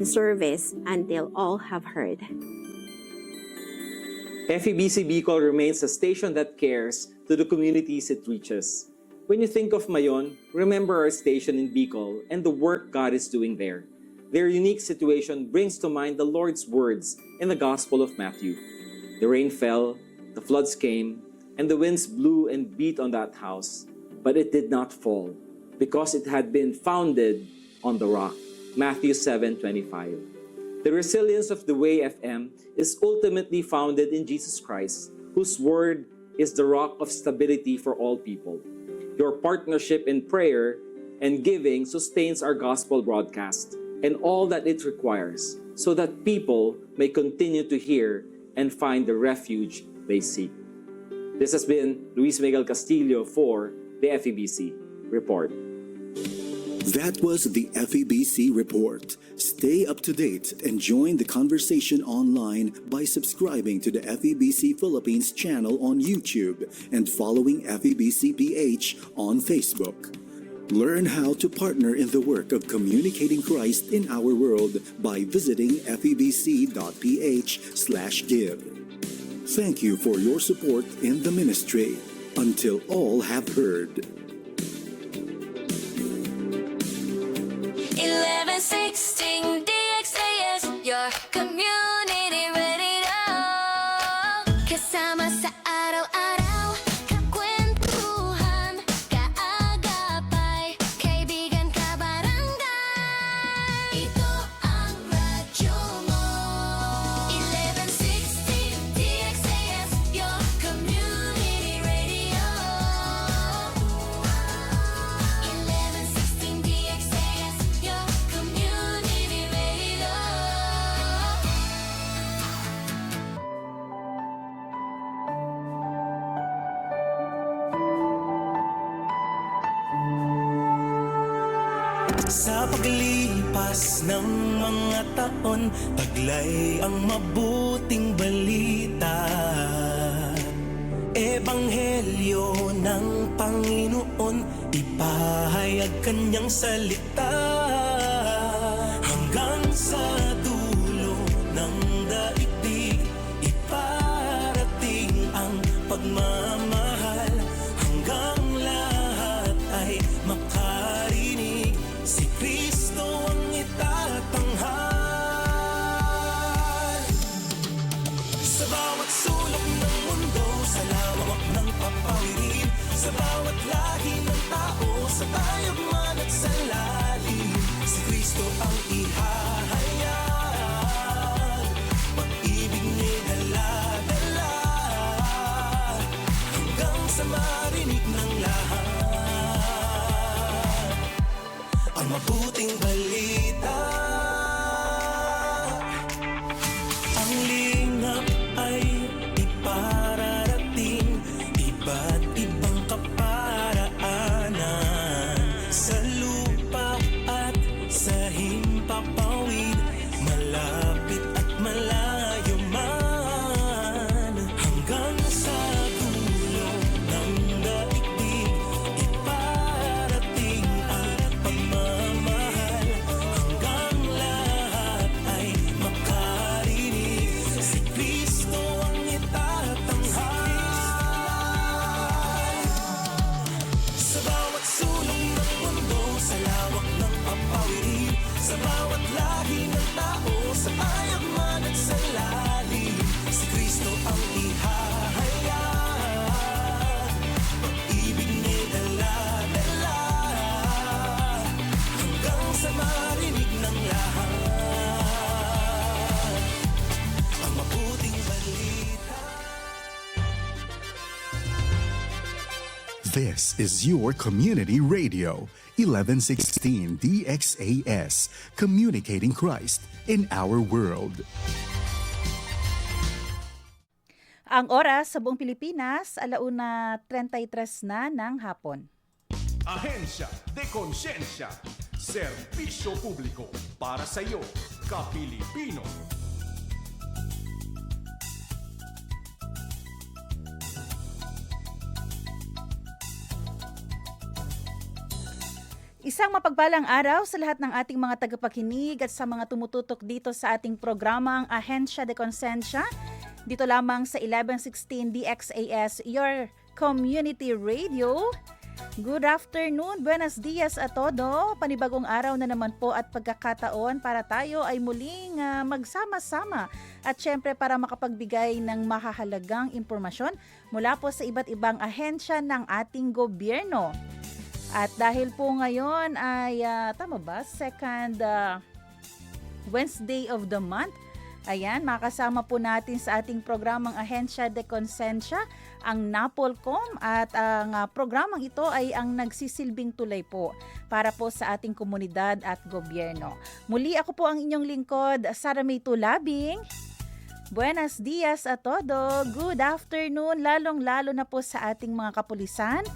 service until all have heard. FEBC Bicol remains a station that cares to the communities it reaches. When you think of Mayon, remember our station in Bicol and the work God is doing there. Their unique situation brings to mind the Lord's words in the Gospel of Matthew. The rain fell, the floods came, and the winds blew and beat on that house, but it did not fall, because it had been founded on the rock. Matthew 7:25. The resilience of the Way FM is ultimately founded in Jesus Christ, whose word is the rock of stability for all people. Your partnership in prayer and giving sustains our gospel broadcast and all that it requires, so that people may continue to hear and find the refuge they seek. This has been Luis Miguel Castillo for the FEBC Report. That was the FEBC Report. Stay up to date and join the conversation online by subscribing to the FEBC Philippines channel on YouTube and following FEBC PH on Facebook. Learn how to partner in the work of communicating Christ in our world by visiting febc.ph/give. Thank you for your support in the ministry. Until all have heard. 1116 DXAS, your community radio. Kasama sa araw-araw, kakwentuhan, kaagapay, kaibigan, kabarangay. Ito ang radyo mo. 1116 DXAS, your community radio. 1116 DXAS, your community radio. Sa paglipas ng mga taon, taglay ang mabuting balita. Ebanghelyo ng Panginoon, ipahayag kanyang salita. Hanggang sa dulo ng daigdig, iparating ang pagmamahal. Hanggang lahat ay makarinig, si Kristo ang itatanghal. Sa bawat sulok ng mundo, sa lawak ng papawirin, sa bawat lahi ng tao, sa tayagman at sa lalim, si Kristo ang ihahayag. Pag-ibig niya dala-dala, hanggang sa marinig ng lahat ang mabuting balita. Ang lingap ay ipararating, iba't ibang kaparaanan, sa lupa at sa himpapawid, malapit at malayo man. Hanggang sa dulo ng daigdig, iparating ang pagmamahal. Hanggang lahat ay makarinig, si Kristo ang itatanghal. Sa bawat sulok ng mundo, sa lawak ng papawirin, sa bawat lahi ng tao, sa tayagman at sa lalim, si Kristo ang ihahayag. Pag-ibig niya dala-dala, hanggang sa marinig ng lahat ang mabuting balita. This is your community radio, 1116 DXAS, communicating Christ in our world. Ang oras sa buong Pilipinas, 1:33 na ng hapon. Ahensya de Konsensya, serbisyo publiko para sa iyo, ka-Pilipino. Isang mapagpalang araw sa lahat ng ating mga tagapakinig at sa mga tumututok dito sa ating programang Ahensya de Consensya. Dito lamang sa 1116 DXAS, your community radio. Good afternoon, buenos dias a todo. Panibagong araw na naman po at pagkakataon para tayo ay muling magsama-sama. At syempre para makapagbigay ng mahahalagang impormasyon mula po sa iba't ibang ahensya ng ating gobyerno. At dahil po ngayon ay, tama ba, second Wednesday of the month, ayan, makasama po natin sa ating programang Ahensya de Consensya, ang NAPOLCOM, at ang programang ito ay ang nagsisilbing tulay po para po sa ating komunidad at gobyerno. Muli ako po ang inyong lingkod, Sara May Tulabing. Buenos dias a todo, good afternoon, lalong-lalo na po sa ating mga kapulisan.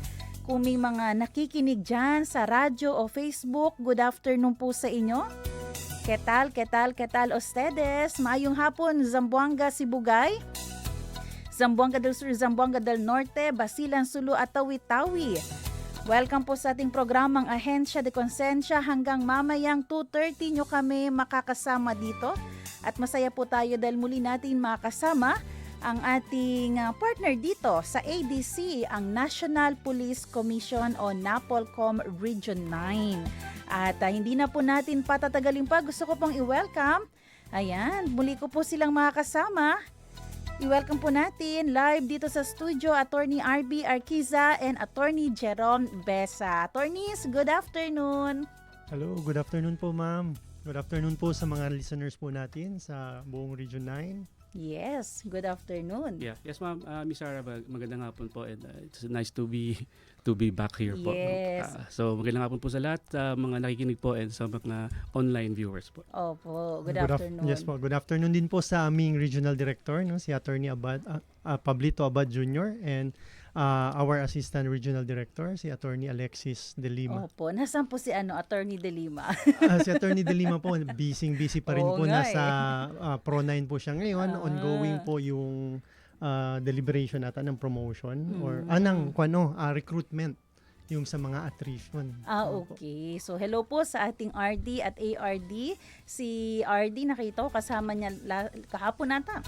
Kung may mga nakikinig dyan sa radyo o Facebook, good afternoon po sa inyo. ¿Qué tal ustedes? Maayong hapon, Zamboanga, Sibugay, Zamboanga del Sur, Zamboanga del Norte, Basilan, Sulu at Tawi-Tawi. Welcome po sa ating programang Ahensya de Consensya. Hanggang mamayang 2:30 nyo kami makakasama dito. At masaya po tayo dahil muli natin makasama ang ating partner dito sa ADC, ang National Police Commission o NAPOLCOM Region 9. At hindi na po natin patatagalin pa. Gusto ko pong i-welcome. Ayan, muli ko po silang makakasama. I-welcome po natin live dito sa studio Attorney RB Arquiza and Attorney Jerome Besa. Attorneys, good afternoon. Hello, good afternoon po ma'am. Good afternoon po sa mga listeners po natin sa buong Region 9. Yes, good afternoon. Yeah. Yes, ma'am. Miss Sarah, magandang hapon po, and it's nice to be back here po. Yes. So magandang hapon po sa lahat, mga nakikinig po, and sa mga online viewers po. Opo, good afternoon. Yes po, good afternoon din po sa aming Regional Director, no, si Attorney Pablito Abad Jr. and our Assistant Regional Director, si Attorney Alexis De Lima. Opo, nasaan po si Attorney De Lima? Si Attorney De Lima po, busy pa rin Oo po. nga Nasa Pro 9 po siya ngayon. Ongoing po yung deliberation nata ng promotion or recruitment yung sa mga attrition. Okay. So hello po sa ating RD at ARD. Si RD, nakita ko kasama niya kahapon nata.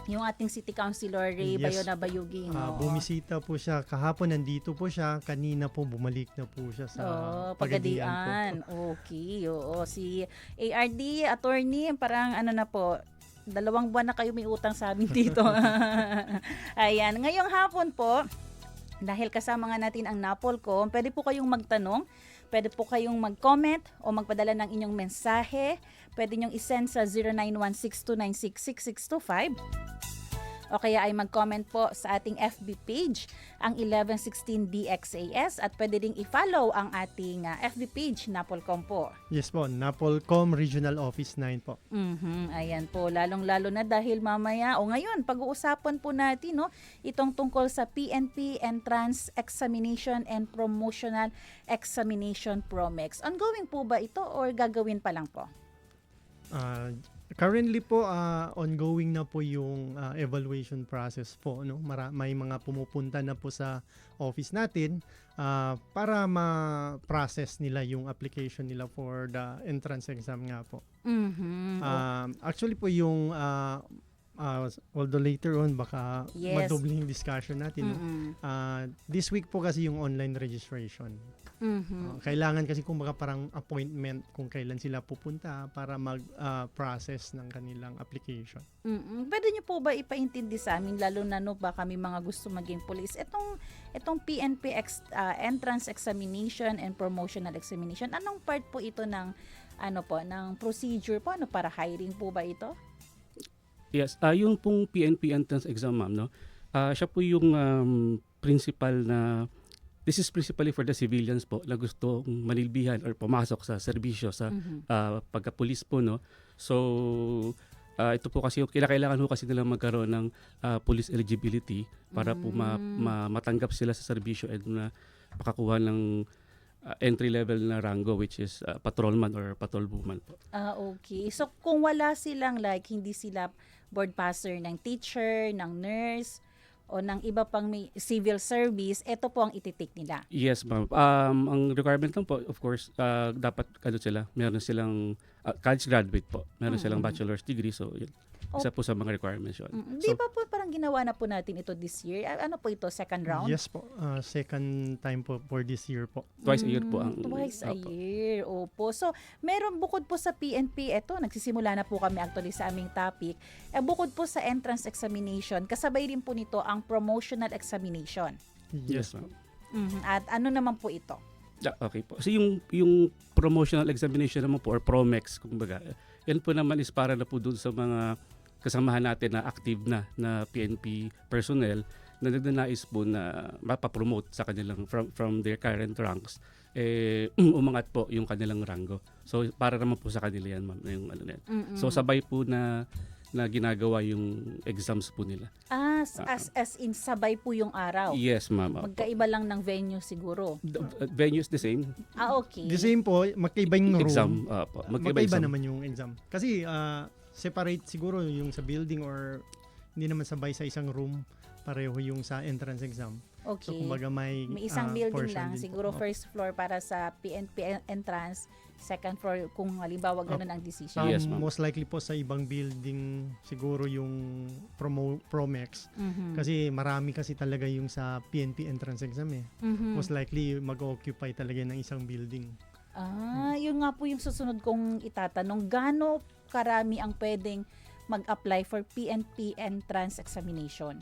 Yung ating City Councilor Ray Yes. Bayona Bayuging. Bumisita po siya. Kahapon nandito po siya. Kanina po bumalik na po siya sa Pagadian po. Okay. Oo. Si ARD, attorney, parang na po, 2 buwan na kayo may utang sa amin dito. Ayan. Ngayong hapon po, dahil kasama nga natin ang NAPOLCOM, pwede po kayong magtanong, pwede po kayong mag-comment o magpadala ng inyong mensahe. Pwede nyong isend sa 0916296625. O kaya ay mag-comment po sa ating FB page, ang 1116 DXAS, at pwede ding i-follow ang ating FB page, NAPOLCOM po. Yes po, NAPOLCOM Regional Office 9 po. Ayan po, lalong-lalo na dahil mamaya, ngayon, pag-uusapan po natin itong tungkol sa PNP Entrance Examination and Promotional Examination PROMEX. Ongoing po ba ito or gagawin pa lang po? Currently po, ongoing na po yung evaluation process po. No? May mga pumupunta na po sa office natin para ma-process nila yung application nila for the entrance exam nga po. Actually po yung, although later on baka Yes. madubling discussion natin. No? This week po kasi yung online registration. Kailangan kasi kumbaga parang appointment kung kailan sila pupunta para mag-process ng kanilang application. Pwede niyo po ba ipaintindi sa amin, lalo na ba kami mga gusto maging police, itong PNP Entrance Examination and Promotional Examination, anong part po ito ng ng procedure po, para hiring po ba ito? Yes, yung pong PNP entrance exam, ma'am, no? Siya po yung principal na, this is principally for the civilians po na gusto manilbihan or pumasok sa serbisyo sa pagka-police po, no? So ito po kasi kailangan ho kasi nila magkaroon ng police eligibility para po matanggap sila sa serbisyo at makakuha ng entry level na rango, which is patrolman or patrolwoman po. Okay. So kung wala silang hindi sila board passer ng teacher, ng nurse, o ng iba pang may civil service, ito po ang ititik nila. Yes, ma'am. Ang requirement lang po, of course, dapat meron silang college graduate po. Meron silang bachelor's degree. So, yun. Isa po sa mga requirements yun. Di ba po parang ginawa na po natin ito this year? Ano po ito, second round? Yes po, second time po for this year po. Twice a year po ang... Twice a Opo. year. Opo. So, meron bukod po sa PNP, ito, nagsisimula na po kami actually sa aming topic. Bukod po sa entrance examination, kasabay rin po nito ang promotional examination. Yes, ma'am. At ano naman po ito? Okay po. So yung promotional examination naman po or PROMEX kumbaga, yan po naman is para na po doon sa mga kasamahan natin na active na PNP personnel na nagnanais po na mapapromote sa kanilang from their current ranks umangat po yung kanilang rango. So para naman po sa kanila yan, ma'am, yung ano na yan. So sabay po na ginagawa yung exams po nila. As in sabay po yung araw. Yes, ma'am. Magkaiba lang ng venue siguro. Venue is the same. Okay. The same po, magkaiba yung room. Exam. Po. Magkaiba naman yung exam. Kasi separate siguro yung sa building or hindi naman sabay sa isang room. Pareho yung sa entrance exam. Okay. So kumbaga may isang building portion lang. din Siguro po. first floor para sa PNP entrance. Second floor kung halimbawa ganun ang decision. Yes, ma'am. Most likely po sa ibang building siguro yung PROMEX. Kasi marami kasi talaga yung sa PNP entrance exam eh. Most likely mag-occupy talaga ng isang building. Yun nga po yung susunod kong itatanong. Gaano karami ang pwedeng mag-apply for PNP entrance examination?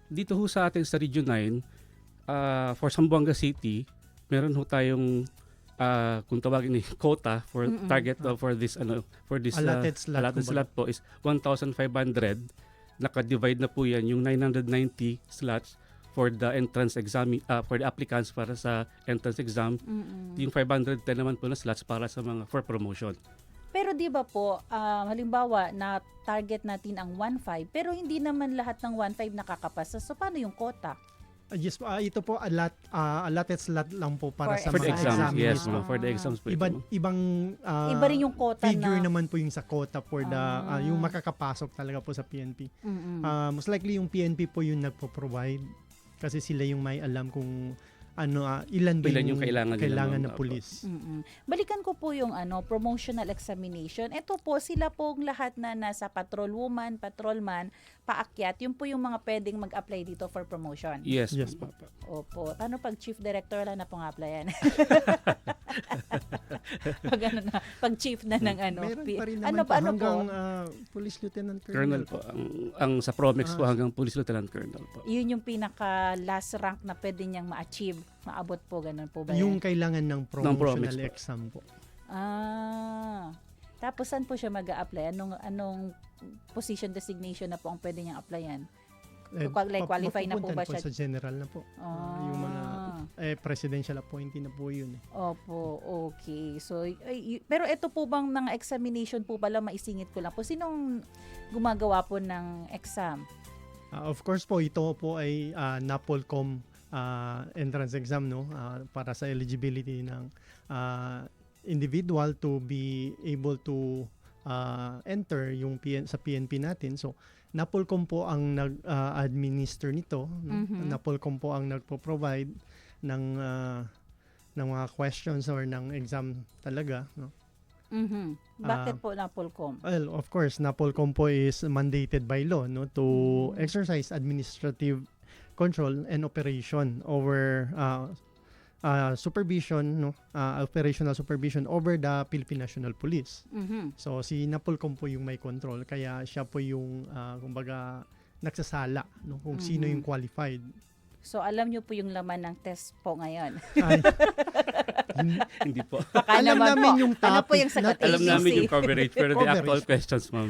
Dito ho sa atin sa Region 9, for Zamboanga City, meron ho tayong kung tawagin ni quota for target for this Allotted slot po is 1,500. Naka-divide na po yan yung 990 slots for the entrance exam for the applicants para sa entrance exam. Yung 510 naman po na slots para sa mga for promotion. Pero di ba po, halimbawa na target natin ang 1.5 pero hindi naman lahat ng 1.5 nakakapasa. So paano yung quota? Yes, ito po allotted slot lang po para sa For the mga exams. exam. Yes, ma'am. For the exams po. Ibang Iba rin yung quota figure na naman po yung sa quota for the yung makakapasok talaga po sa PNP. Most likely yung PNP po yung nagpo-provide kasi sila yung may alam kung ilan ba Ilan yung yung kailangan na nila, ma'am. pulis. Balikan ko po yung promotional examination. Ito po sila pong lahat na nasa patrolwoman, patrolman, paakyat. Yun po yung mga pwedeng mag-apply dito for promotion. Yes, Yes, ma'am. Opo. Ano pag chief director lang na pong applyan? pag chief na ng Meron pa rin ano naman po hanggang po? police lieutenant Colonel po. Ang sa PROMEX po hanggang Police Lieutenant Colonel po. Yun yung pinaka last rank na pwede niyang ma-achieve, maabot po, ganun po ba Yung yan? kailangan ng PROMEX promotional po. exam po. Tapos saan po siya mag-a-apply? Anong position designation na po ang pwede niyang applyan? Qualify na po ba mapupuntan siya? sa general na po. Yung mga presidential appointee na po yun. Opo, okay. So, pero ito po bang mga examination po pala, maisingit ko lang po, sinong gumagawa po ng exam? Of course po, ito po ay NAPOLCOM entrance exam, no? Para sa eligibility ng individual to be able to enter yung sa PNP natin. So, NAPOLCOM po ang nag-administer nito. No? NAPOLCOM po ang nagpo-provide ng mga questions or ng exam talaga. No? Bakit po NAPOLCOM? Well, of course, NAPOLCOM po is mandated by law, no, to exercise administrative control and operation over supervision, no, operational supervision over the Philippine National Police. So si NAPOLCOM po yung may control, kaya siya po yung kumbaga nagsasala, no, kung sino yung qualified. So alam niyo po yung laman ng test po ngayon. Ay, Hindi po. Baka alam naman namin po. yung Ano po topic. yung sagot? Alam namin yung coverage pero the Coverage. actual questions, ma'am.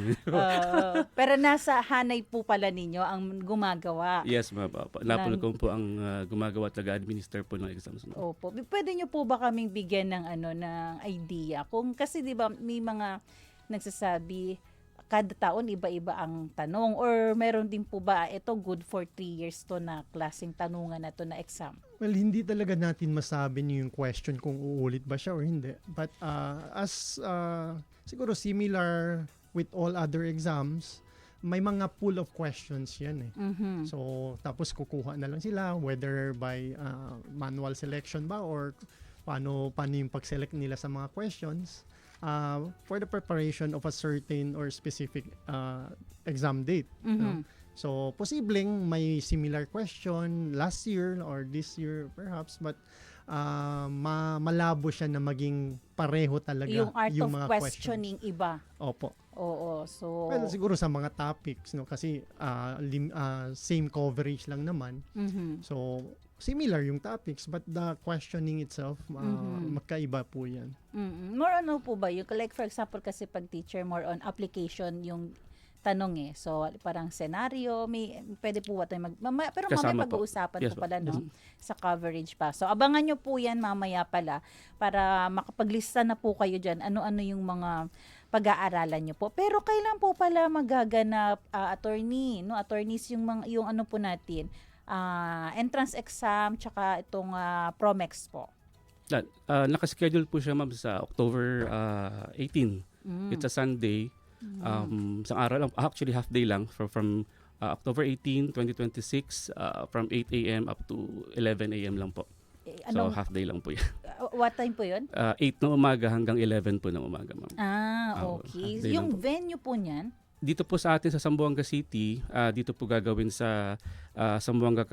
Pero nasa hanay po pala ninyo ang gumagawa. Yes, ma'am. NAPOLCOM po ang gumagawa at nag-administer po ng exams, ma'am. Opo. Pwede niyo po ba kaming bigyan ng ng idea? Kung kasi 'di ba may mga nagsasabi kada taon iba-iba ang tanong or meron din po ba ito good for 3 years to na klaseng tanungan na to na exam? well, hindi talaga natin masabi niyo yung question kung uulit ba siya or hindi. But as siguro similar with all other exams, may mga pool of questions yan eh. Mhm. So, tapos kukuha na lang sila whether by manual selection ba or paano yung pag-select nila sa mga questions for the preparation of a certain or specific exam date. No? Mhm. So, posibleng may similar question last year or this year perhaps, but malabo siya na maging pareho talaga Yung art of mga questioning iba. Opo. Oo. So, Well, siguro sa mga topics, no, kasi same coverage lang naman. mhm. So, similar yung topics but the questioning itself magkaiba po 'yan. More on ano po ba? Yung, like for example kasi pag teacher, more on application yung tanong eh. So, parang scenario, pwede po ba tayo pero Kasama mamaya po. pag-uusapan Yes po po. pala, no? Yes. Sa coverage pa. So, abangan nyo po yan mamaya pala para makapaglista na po kayo dyan. Ano-ano yung mga pag-aaralan nyo po. Pero kailan po pala magaganap, attorney, no? Attorneys yung ano po natin, entrance exam, tsaka itong Promex po. Nakaschedule po siya, ma'am, sa October 18. Mm. It's a Sunday. Isang araw lang, actually half day lang from October 18, 2026 from 8 a.m. up to 11 a.m. lang po. So half day lang po yan. What time po yun? 8 ng umaga hanggang 11 po ng umaga, ma'am. Okay. half day Yung lang po. venue po niyan? Dito po sa atin sa Zamboanga City, dito po gagawin sa Zamboanga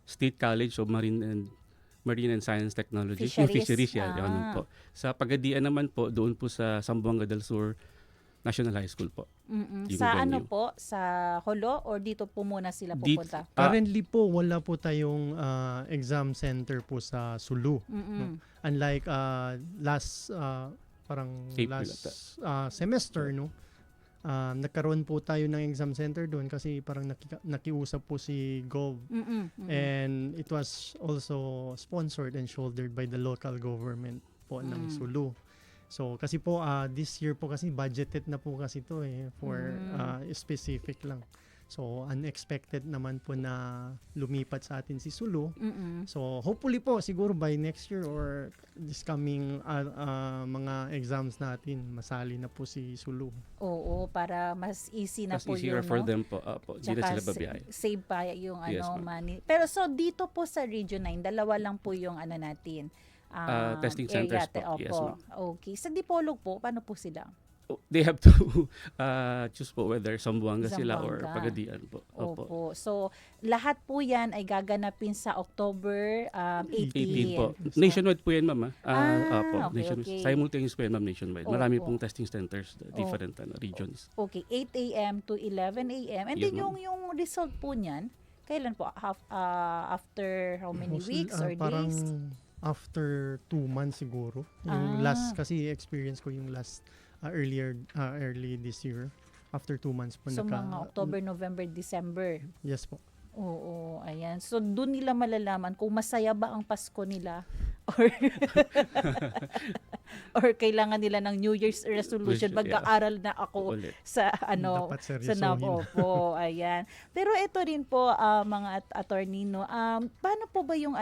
State College of Marine and Science Technology. Yung Fisheries. fisheries yan, yun po. Sa Pagadian naman po, doon po sa Zamboanga del Sur National High School po. Yung Sa ano venue. po? Sa Holo? Or dito po muna sila pupunta? Currently po wala po tayong exam center po sa Sulu. No? Unlike last April semester, no. Nagkaroon po tayo ng exam center doon kasi parang nakiusap po si Gov. And it was also sponsored and shouldered by the local government po ng Sulu. So kasi po this year po kasi budgeted na po kasi to for specific lang. So unexpected naman po na lumipat sa atin si Sulu. So hopefully po siguro by next year or this coming mga exams natin masali na po si Sulu. Oo, para mas easy na Mas po easier yun, for no? them po. Hindi na Tsaka sila babiyahe. save pa yung Yes, ma'am. money. Pero so dito po sa Region 9, dalawa lang po yung ano natin. Testing centers area, po. Yes, opo. Okay. Sa Dipolog po, paano po sila? They have to choose po whether Zamboanga sila or Zamboanga. Pagadian po. Opo. So, lahat po yan ay gaganapin sa October 18. 18 po. So, Nationwide po yan, ma'am. okay, Nationwide. okay. Simultaneous po yan, ma'am, nationwide. Marami Opo. pong testing centers, different regions. Okay, 8 a.m. to 11 a.m. And Yes, then ma'am. yung result po niyan, kailan po? After how many Mostly, weeks or parang days? after 2 months siguro. Yung last kasi experience ko yung last early this year. After 2 months po So, mga October, November, December. Yes po. Oo, ayan. So, doon nila malalaman kung masaya ba ang Pasko nila or or kailangan nila ng New Year's resolution. Yeah. Mag-aaral na ako Ulit. sa Dapat sa seryosohin. Opo, ayan. Pero ito rin po mga attorney, no. Paano po ba yung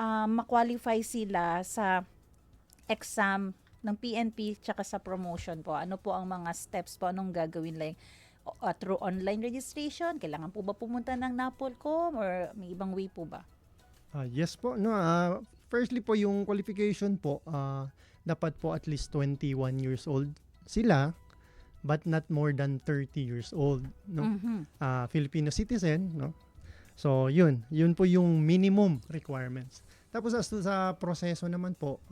ma-qualify sila sa exam ng PNP tsaka sa promotion po? Ano po ang mga steps po? Anong gagawin, like through online registration? Kailangan po ba pumunta ng NAPOLCOM or may ibang way po ba? Yes po. No, firstly po yung qualification po, dapat po at least 21 years old sila but not more than 30 years old, no? Filipino citizen, no? So yun po yung minimum requirements. Tapos as to sa proseso naman po,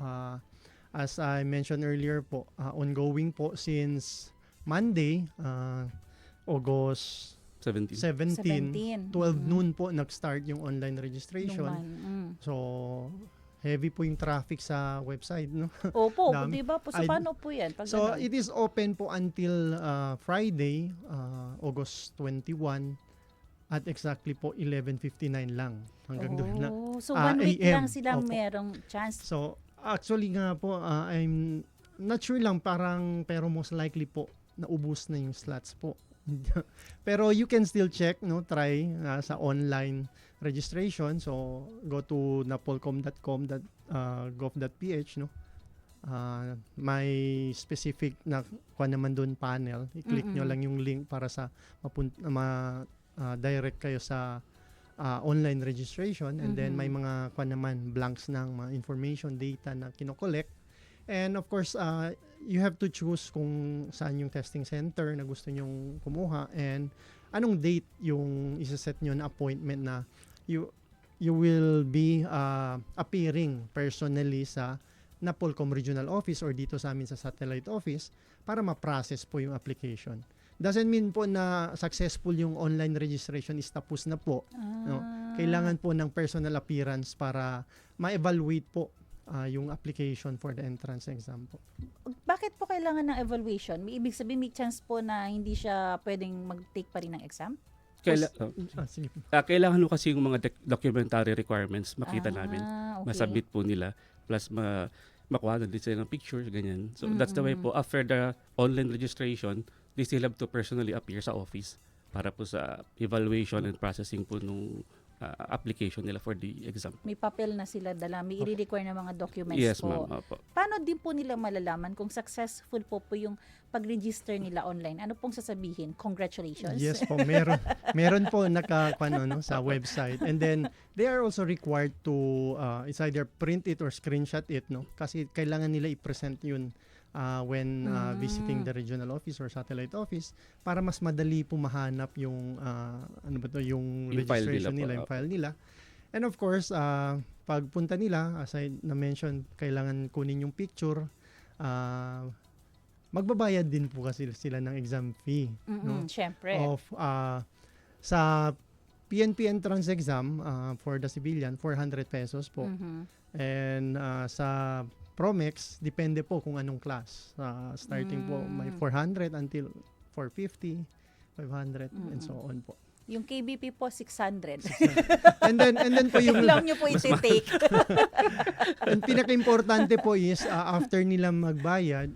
as I mentioned earlier po, ongoing po since Monday, August 17. 17, 12 noon po nag-start yung online registration. So, heavy po yung traffic sa website, no? Opo, Dami. di ba po? So, paano po yan? Pag So, ganun? it is open po until Friday, August 21 at exactly po 11:59 lang. Hanggang doon na. So, 1 week AM. lang sila Opo. merong chance. So, actually nga po, I'm not sure lang pero most likely po naubos na yung slots po. Pero you can still check, no, try sa online registration. So go to napolcom.com.gov.ph, no. may specific na kuha naman doon panel. I-click nyo lang yung link para sa direct kayo sa online registration, and then may mga kuha naman blanks ng mga information, data na kinokollect. And of course, you have to choose kung saan yung testing center na gusto nyong kumuha and anong date yung isa-set nyo na appointment na you will be appearing personally sa Napolcom Regional Office or dito sa amin sa Satellite Office para ma-process po yung application. Doesn't mean po na successful yung online registration is tapos na po. No? Kailangan po ng personal appearance para ma-evaluate po yung application for the entrance exam po. Bakit po kailangan ng evaluation? May ibig sabihin, may chance po na hindi siya pwedeng mag-take pa rin ng exam? Sige. Kailangan mo kasi yung mga documentary requirements makita namin. Okay. Masabit po nila. Plus makuha na din sila ng pictures, ganyan. So that's the way po. After the online registration, they still have to personally appear sa office para po sa evaluation and processing po nung application nila for the exam. May papel na sila dala, may i-require na mga documents Yes, po. ma'am. Opo. Paano din po nila malalaman kung successful po yung pag-register nila online? Ano pong sasabihin? Congratulations. Yes po, meron po sa website. And then they are also required to it's either print it or screenshot it, no? Kasi kailangan nila i-present yun when visiting the regional office or satellite office para mas madali po mahanap yung yung registration nila, yung file nila. And of course, pagpunta nila, as I na-mention, kailangan kunin yung picture. Magbabayad din po kasi sila ng exam fee. No? Syempre. Of, sa PNP entrance exam for the civilian, 400 pesos po. And sa Promex, depende po kung anong class. Starting po, may 400 until 450, 500, and so on po. Yung KBP po, 600. And then po yung Lang nyo po iti-take. ang pinaka-importante po is after nila magbayad,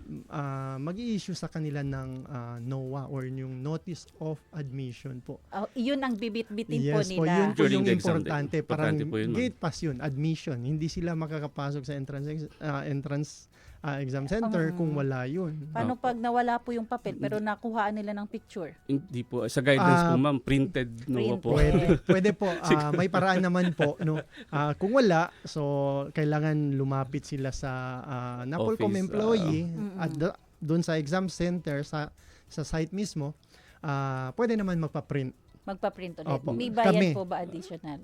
mag-i-issue sa kanila ng NOA or yung Notice of Admission po. Yun ang bibit-bitin po Yes nila. po, yun po During yung the exam importante. day. Parang Importante po yun, ma'am. gate pass yun, admission. Hindi sila makakapasok sa entrance exam center kung wala yun. Paano pag nawala po yung papel pero nakuhaan nila ng picture? Hindi po. Sa guidance po, ma'am, printed no po. Pwede po. May paraan naman po. No? Kung wala, so kailangan lumapit sila sa Napolcom Office, employee at doon sa exam center, sa site mismo, pwede naman magpa-print. Magpa-print ulit. Opo. May bayad Kami. po ba additional?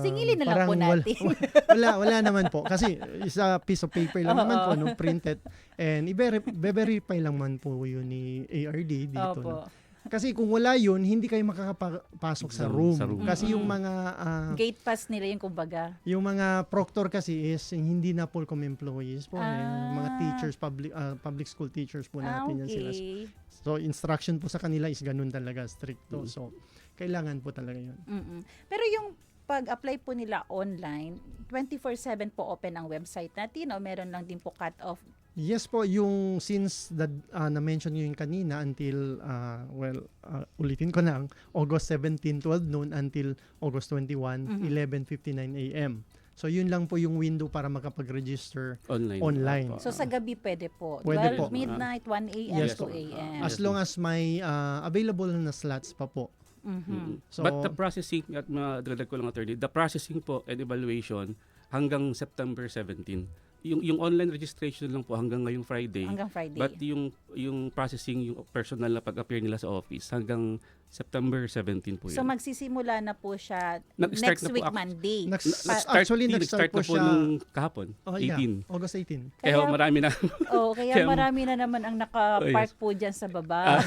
Singilin na lang po Parang natin. Wala naman po. Kasi isa piece of paper lang naman po, no, printed. And i-verify lang man po yun ni ARD dito. Opo. No? Kasi kung wala yun, hindi kayo makakapasok sa room. Kasi yung mga Gate pass nila yung kumbaga. yung mga proctor kasi is hindi na Polcom employees po. Mga teachers, public school teachers po natin yan sila. Okay. So instruction po sa kanila is ganun talaga, stricto. So kailangan po talaga yun. Pero yung pag-apply po nila online, 24/7 po open ang website natin o meron lang din po cut-off? Yes po, yung since na-mention nyo yung kanina until, ulitin ko lang, August 17, 12 noon until August 21, 11:59 a.m. So yun lang po yung window para makapag-register online. So sa gabi pwede po? Pwede 12 po. midnight, 1 a.m. Yes to po. a.m. As long as may available na slots pa po. So, But the processing, at madagdag ko lang attorney, the processing po and evaluation hanggang September 17. Yung online registration lang po hanggang ngayong Friday. Hanggang Friday. But yung processing, yung personal na pag-appear nila sa office hanggang September 17 po yun. So magsisimula na po siya Nag-start next na po week ako. Monday. Actually, nag-start po na po siya nung kahapon, Oh, 18. yeah, August 18. Kaya marami na. Kaya marami na naman ang naka-park yes. po dyan sa baba.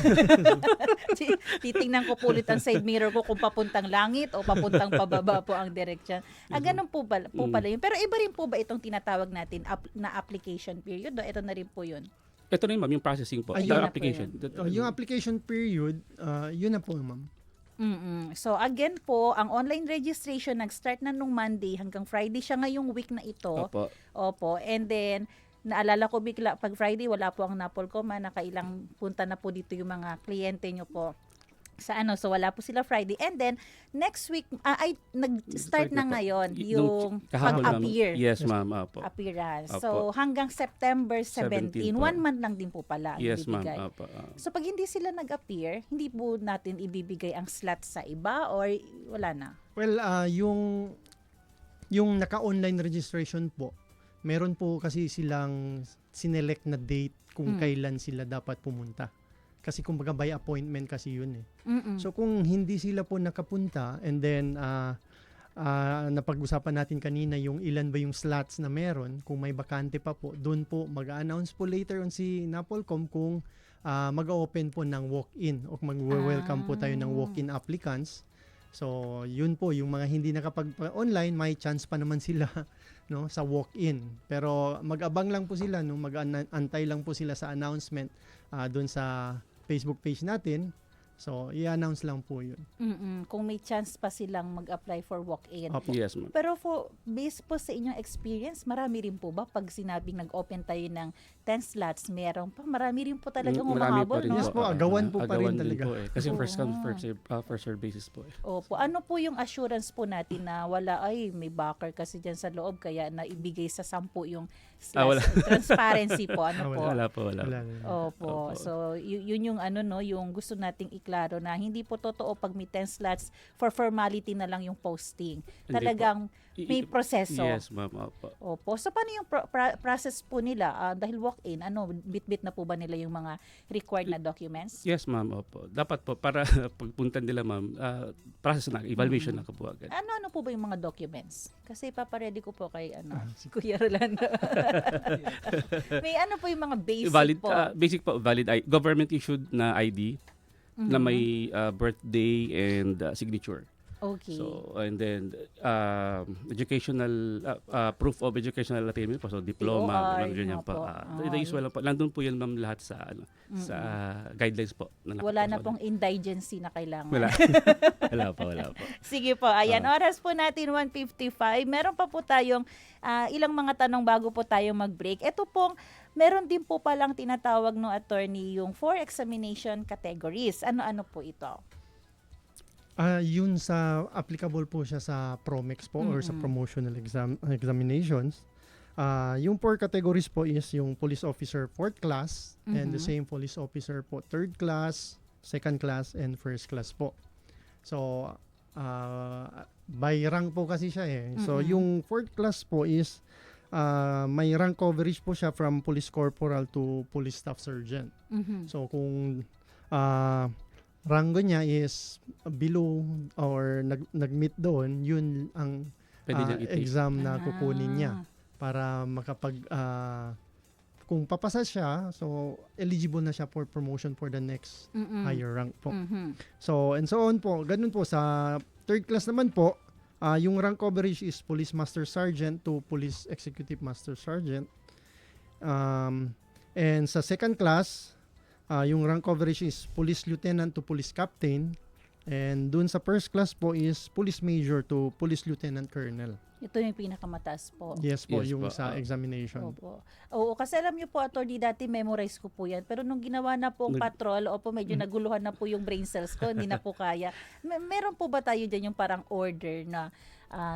Titingnan ko po ulit ang side mirror ko kung papuntang langit o papuntang pababa po ang direction. Ganun po pala yun. Pero iba rin po ba itong tinatawag natin na application period? Ito na rin po yun. Ito na yun, ma'am, yung processing po. Ayun The na po application. Yung application period, yun na po, ma'am. So again po, ang online registration nag-start na nung Monday hanggang Friday siya ngayong week na ito. Opo. And then naalala ko bigla pag Friday wala po ang Napolcom, nakailang punta na po dito yung mga kliyente nyo po. So wala po sila Friday. And then next week ay nag-start Start na na po. ngayon Nung yung kahapon, ma'am. pag-appear. Yes, ma'am. Opo. Appearance. Opo. So hanggang September 17, 17 po. 1 month lang din po pala ang Yes, ma'am. ibibigay. Opo. So pag hindi sila nag-appear, hindi po natin ibibigay ang slot sa iba or wala na? Well, yung naka-online registration po, meron po kasi silang sinelect na date kung kailan sila dapat pumunta. Kasi kumbaga by appointment kasi yun eh. So kung hindi sila po nakapunta and then napag-usapan natin kanina yung ilan ba yung slots na meron, kung may bakante pa po, doon po mag-announce po later on si Napolcom kung mag-open po ng walk-in o mag-welcome po tayo ng walk-in applicants. So, yun po, yung mga hindi nakapag-online, may chance pa naman sila no, sa walk-in. Pero mag-abang lang po sila, no, mag-antay lang po sila sa announcement doon sa Facebook page natin. So, i-announce lang po yun. Kung may chance pa silang mag-apply for walk-in. Opo. Yes, ma'am. Pero based po sa inyong experience, marami rin po ba pag sinabing nag-open tayo ng 10 slots, meron pa? Marami rin po talagang Marami humahabol, pa rin no? Yes po, agawan po pa rin Agawan din talaga. po eh. Kasi Oo. first come, first serve basis po eh. Opo. Ano po yung assurance po natin na wala, ay may backer kasi dyan sa loob, kaya naibigay sa 10 yung slots. Wala. Transparency po, ano po? Wala po. Wala na. Opo. Opo. So, yun yung ano no, yung gusto nating iklaro na hindi po totoo pag may 10 slots for formality na lang yung posting. Hindi Talagang may proseso. Yes, ma'am. Opo. Opo. So, paano yung process po nila? Dahil walk-in, bit-bit na po ba nila yung mga required na documents? Yes, ma'am. Opo. Dapat po, para pagpunta nila, ma'am, process na, evaluation na po agad. Ano po ba yung mga documents? Kasi papaready ko po kay si Kuya Rolando. May ano po yung mga basic Valid, po? basic po, valid government issued na ID na may birthday and signature. Okay. So, and then educational proof of educational attainment po, so diploma, POR, ganyan opo. pa. The usual po. Nandun po yan, ma'am, lahat sa sa guidelines po. Wala na pong indigency na kailangan. Wala. wala po. Sige po, ayan, oras po natin 1:55. Meron pa po tayong ilang mga tanong bago po tayo mag-break. Ito pong, meron din po palang tinatawag ng attorney yung 4 examination categories. Ano-ano po ito? Yun sa applicable po siya sa PROMEX po or sa promotional examinations. Yung 4 categories po is yung police officer 4th class and the same police officer po 3rd class, 2nd class, and 1st class po. So, by rank po kasi siya eh. So, yung 4th class po is may rank coverage po siya from police corporal to police staff sergeant. So, kung rango niya is below or nag-meet doon, yun ang Pwede niyang i-take. exam na kukunin niya para makapag kung papasa siya, so eligible na siya for promotion for the next higher rank po. So and so on po. Ganun po sa 3rd class naman po, yung rank coverage is police master sergeant to police executive master sergeant. And sa 2nd class, yung rank coverage is police lieutenant to police captain. And dun sa 1st class po is police major to police lieutenant colonel. Ito yung pinakamataas po. Yes po, Yes yung po, sa examination. Opo. Oo, kasi alam niyo po, attorney, dati memorize ko po yan. Pero nung ginawa na pong patrol, medyo naguluhan na po yung brain cells ko, hindi na po kaya. Meron po ba tayo dyan yung parang order na,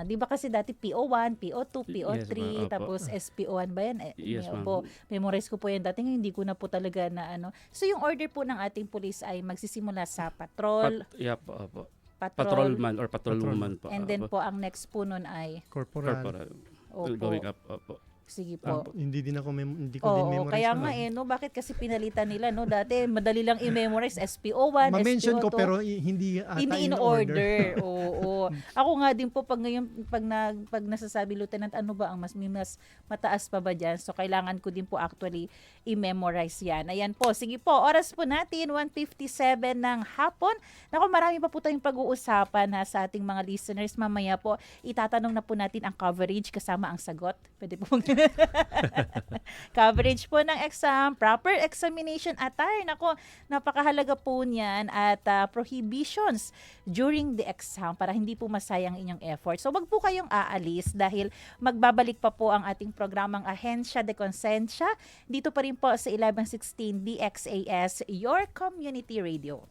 di ba kasi dati PO1, PO2, PO3, Yes, ma'am. Opo. tapos SPO1 ba yan? Yes, ma'am. Opo. Memorize ko po yan dati, ngayon hindi ko na po talaga na ano. So yung order po ng ating police ay magsisimula sa patrol, Opo. patrol, Patrolman or patrolwoman po. and then po ang next po nun ay, Corporal. corporal. opo, Going up. Opo. sige po. Hindi din ako hindi ko din Oo, memorize. kaya naman. nga no, bakit kasi pinalitan nila, no? Dati madali lang i-memorize, SPO1, Ma-mention SPO2. ko pero hindi ata hindi in order. Oo. Ako nga din po pag ngayon pag nasasabi lieutenant, ano ba ang mas mataas pa ba diyan? So kailangan ko din po actually i-memorize 'yan. Ayan po. Sige po, oras po natin 1:57 ng hapon. Nako, marami pa po tayong pag-uusapan sa ating mga listeners. Mamaya po itatanong na po natin ang coverage kasama ang sagot. Pwede po coverage po ng exam, proper examination attire. Nako, napakahalaga po niyan at prohibitions during the exam para hindi po masayang inyong effort. So wag po kayong aalis dahil magbabalik pa po ang ating programang Ahensya de Consensya dito pa rin po sa 1116 DXAS, your community radio.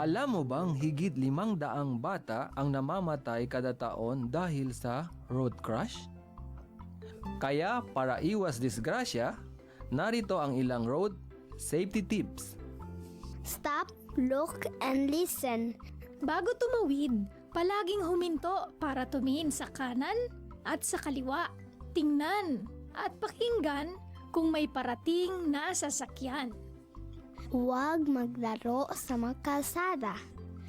Alam mo bang higit 500 bata ang namamatay kada taon dahil sa road crash? Kaya para iwas disgrasya, narito ang ilang road safety tips. Stop, look, and listen. Bago tumawid, palaging huminto para tumingin sa kanan at sa kaliwa. Tingnan at pakinggan kung may parating na sasakyan. Huwag maglaro sa mga kalsada.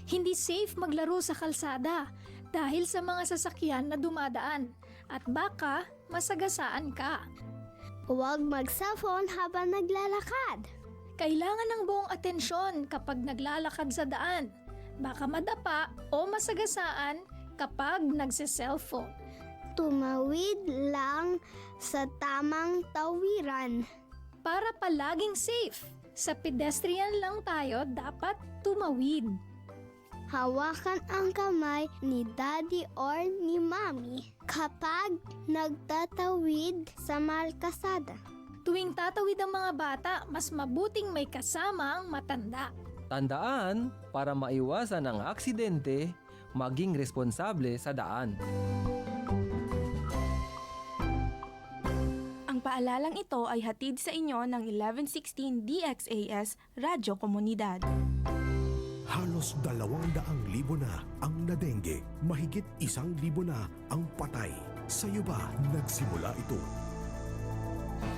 Hindi safe maglaro sa kalsada dahil sa mga sasakyan na dumadaan at baka masagasaan ka. Huwag mag-cellphone habang naglalakad. Kailangan ng buong atensyon kapag naglalakad sa daan. Baka madapa o masagasaan kapag nagse-cellphone. Tumawid lang sa tamang tawiran. Para palaging safe, sa pedestrian lang tayo dapat tumawid. Hawakan ang kamay ni daddy or ni mommy kapag nagtatawid sa kalsada. Tuwing tatawid ang mga bata, mas mabuting may kasama ang matanda. Tandaan, para maiwasan ang aksidente, maging responsable sa daan. Ang paalalang ito ay hatid sa inyo ng 1116 DXAS Radyo Komunidad. Halos 200,000 na ang nadengge. Mahigit 1,000 na ang patay. Sa iyo ba nagsimula ito?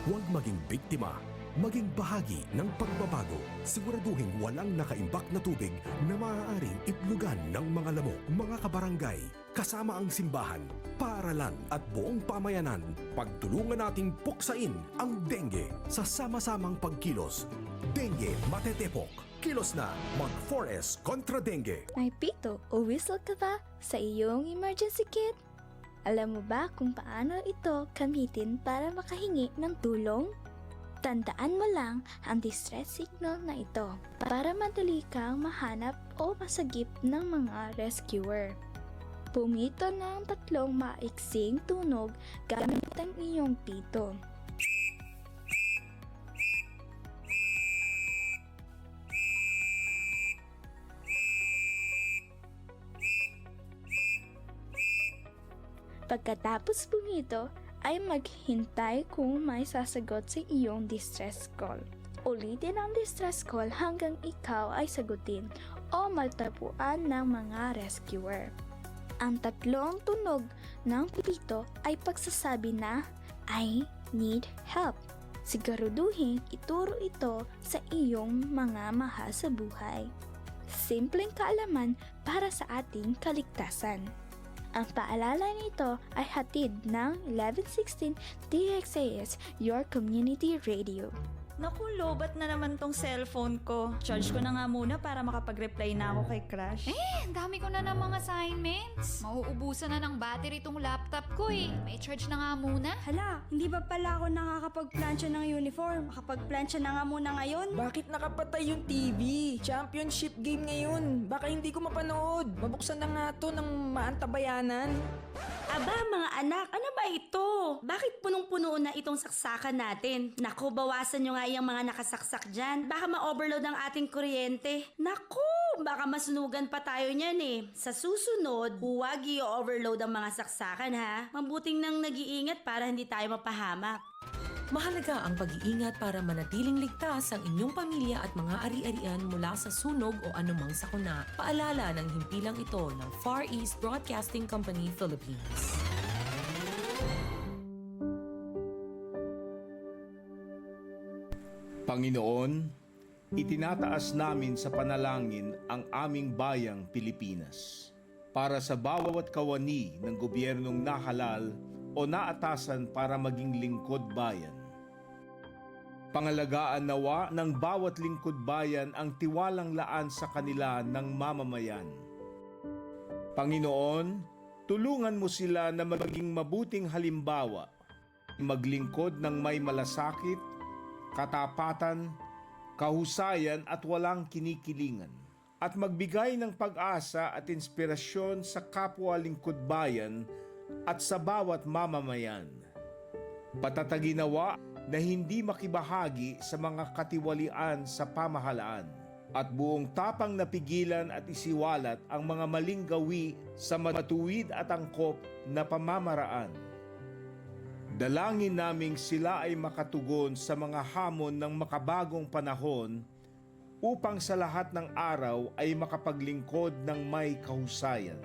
Huwag maging biktima. Maging bahagi ng pagbabago. Siguraduhin walang nakaimbak na tubig na maaaring itlugan ng mga lamok, mga kabarangay, kasama ang simbahan, paaralan at buong pamayanan. Pagtulungan nating puksain ang dengue sa sama-samang pagkilos. Dengue Matetepok. Kilos na, mag-4S kontra dengue. May pito o whistle ka ba sa iyong emergency kit? Alam mo ba kung paano ito gamitin para makahingi ng tulong? Tandaan mo lang ang distress signal na ito para madali kang mahanap o masagip ng mga rescuer. Pumito ng 3 maiksing tunog gamit ang iyong pito. Pagkatapos pumito, ay maghintay kung may sasagot sa iyong distress call. Ulitin ang distress call hanggang ikaw ay sagutin o maltapuan ng mga rescuer. Ang 3 tunog ng pipito ay pagsasabi na, I need help. Siguraduhin ituro ito sa iyong mga mahal sa buhay. Simpleng kaalaman para sa ating kaligtasan. Ang paalala nito ay hatid ng 1116 DXAS, your community radio. Naku, lobat na naman tong cellphone ko. Charge ko na nga muna para makapag-reply na ako kay Crush. Ang dami ko na ng mga assignments. Mauubusan na ng battery tong laptop ko eh. May charge na nga muna. Hala, hindi ba pala ako nakakapag-plancha ng uniform? Makapag-plancha na nga muna ngayon. Bakit nakapatay yung TV? Championship game ngayon. Baka hindi ko mapanood. Mabuksan na nga to ng maantabayanan. Aba mga anak, ano ba ito? Bakit punong-puno na itong saksakan natin? Naku, bawasan nyo nga yung mga nakasaksak dyan. Baka ma-overload ang ating kuryente. Naku, baka masunugan pa tayo niyan eh. Sa susunod, huwag i-overload ang mga saksakan ha. Mabuting nang nag-iingat para hindi tayo mapahamak. Mahalaga ang pag-iingat para manatiling ligtas ang inyong pamilya at mga ari-arian mula sa sunog o anumang sakuna. Paalala ng himpilang ito ng Far East Broadcasting Company, Philippines. Panginoon, itinataas namin sa panalangin ang aming bayang Pilipinas para sa bawat kawani ng gobyernong nahalal o naatasan para maging lingkod bayan. Pangalagaan nawa ng bawat lingkod bayan ang tiwalang laan sa kanila ng mamamayan. Panginoon, tulungan mo sila na maging mabuting halimbawa, maglingkod ng may malasakit, katapatan, kahusayan at walang kinikilingan, at magbigay ng pag-asa at inspirasyon sa kapwa lingkod bayan at sa bawat mamamayan. Patataginawa na hindi makibahagi sa mga katiwalian sa pamahalaan at buong tapang na pigilan at isiwalat ang mga maling gawi sa matuwid at angkop na pamamaraan. Dalangin naming sila ay makatugon sa mga hamon ng makabagong panahon upang sa lahat ng araw ay makapaglingkod ng may kahusayan.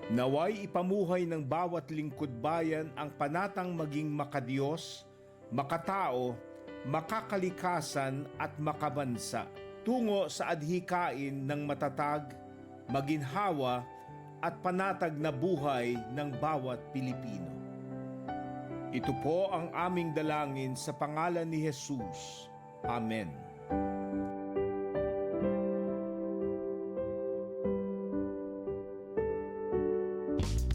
Naway ipamuhay ng bawat lingkod bayan ang panatang maging makadiyos, makatao, makakalikasan at makabansa tungo sa adhikain ng matatag, maginhawa at panatag na buhay ng bawat Pilipino. Ito po ang aming dalangin sa pangalan ni Jesus. Amen.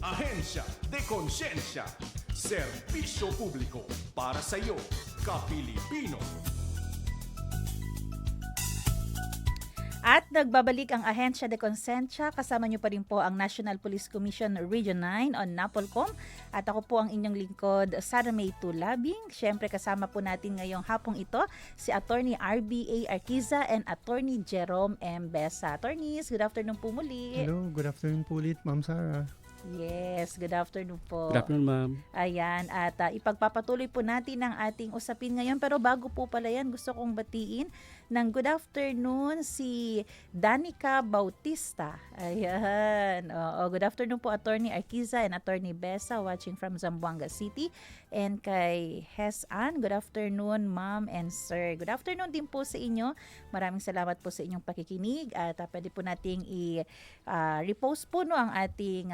Ahensya de Konsensya. Serbisyo publiko para sa iyo, ka-Pilipino. At nagbabalik ang Ahensya de Konsensya. Kasama niyo pa rin po ang National Police Commission Region 9 on NAPOLCOM. At ako po ang inyong lingkod, Sara May Tulabing. Siyempre kasama po natin ngayong hapong ito si Attorney RBA Arquiza and Attorney Jerome M. Besa. Attorneys, good afternoon po muli. Hello, good afternoon po ulit, Ma'am Sara. Yes, good afternoon po. Good afternoon, ma'am. Ayan, at ipagpapatuloy po natin ang ating usapin ngayon. Pero bago po pala yan, gusto kong batiin ng good afternoon si Danica Bautista. Ayan. Good afternoon po, Attorney Arquiza and Attorney Besa watching from Zamboanga City. And kay Hesan, good afternoon, Ma'am and Sir. Good afternoon din po sa inyo. Maraming salamat po sa inyong pakikinig. At pwede po nating i-repost po ang ating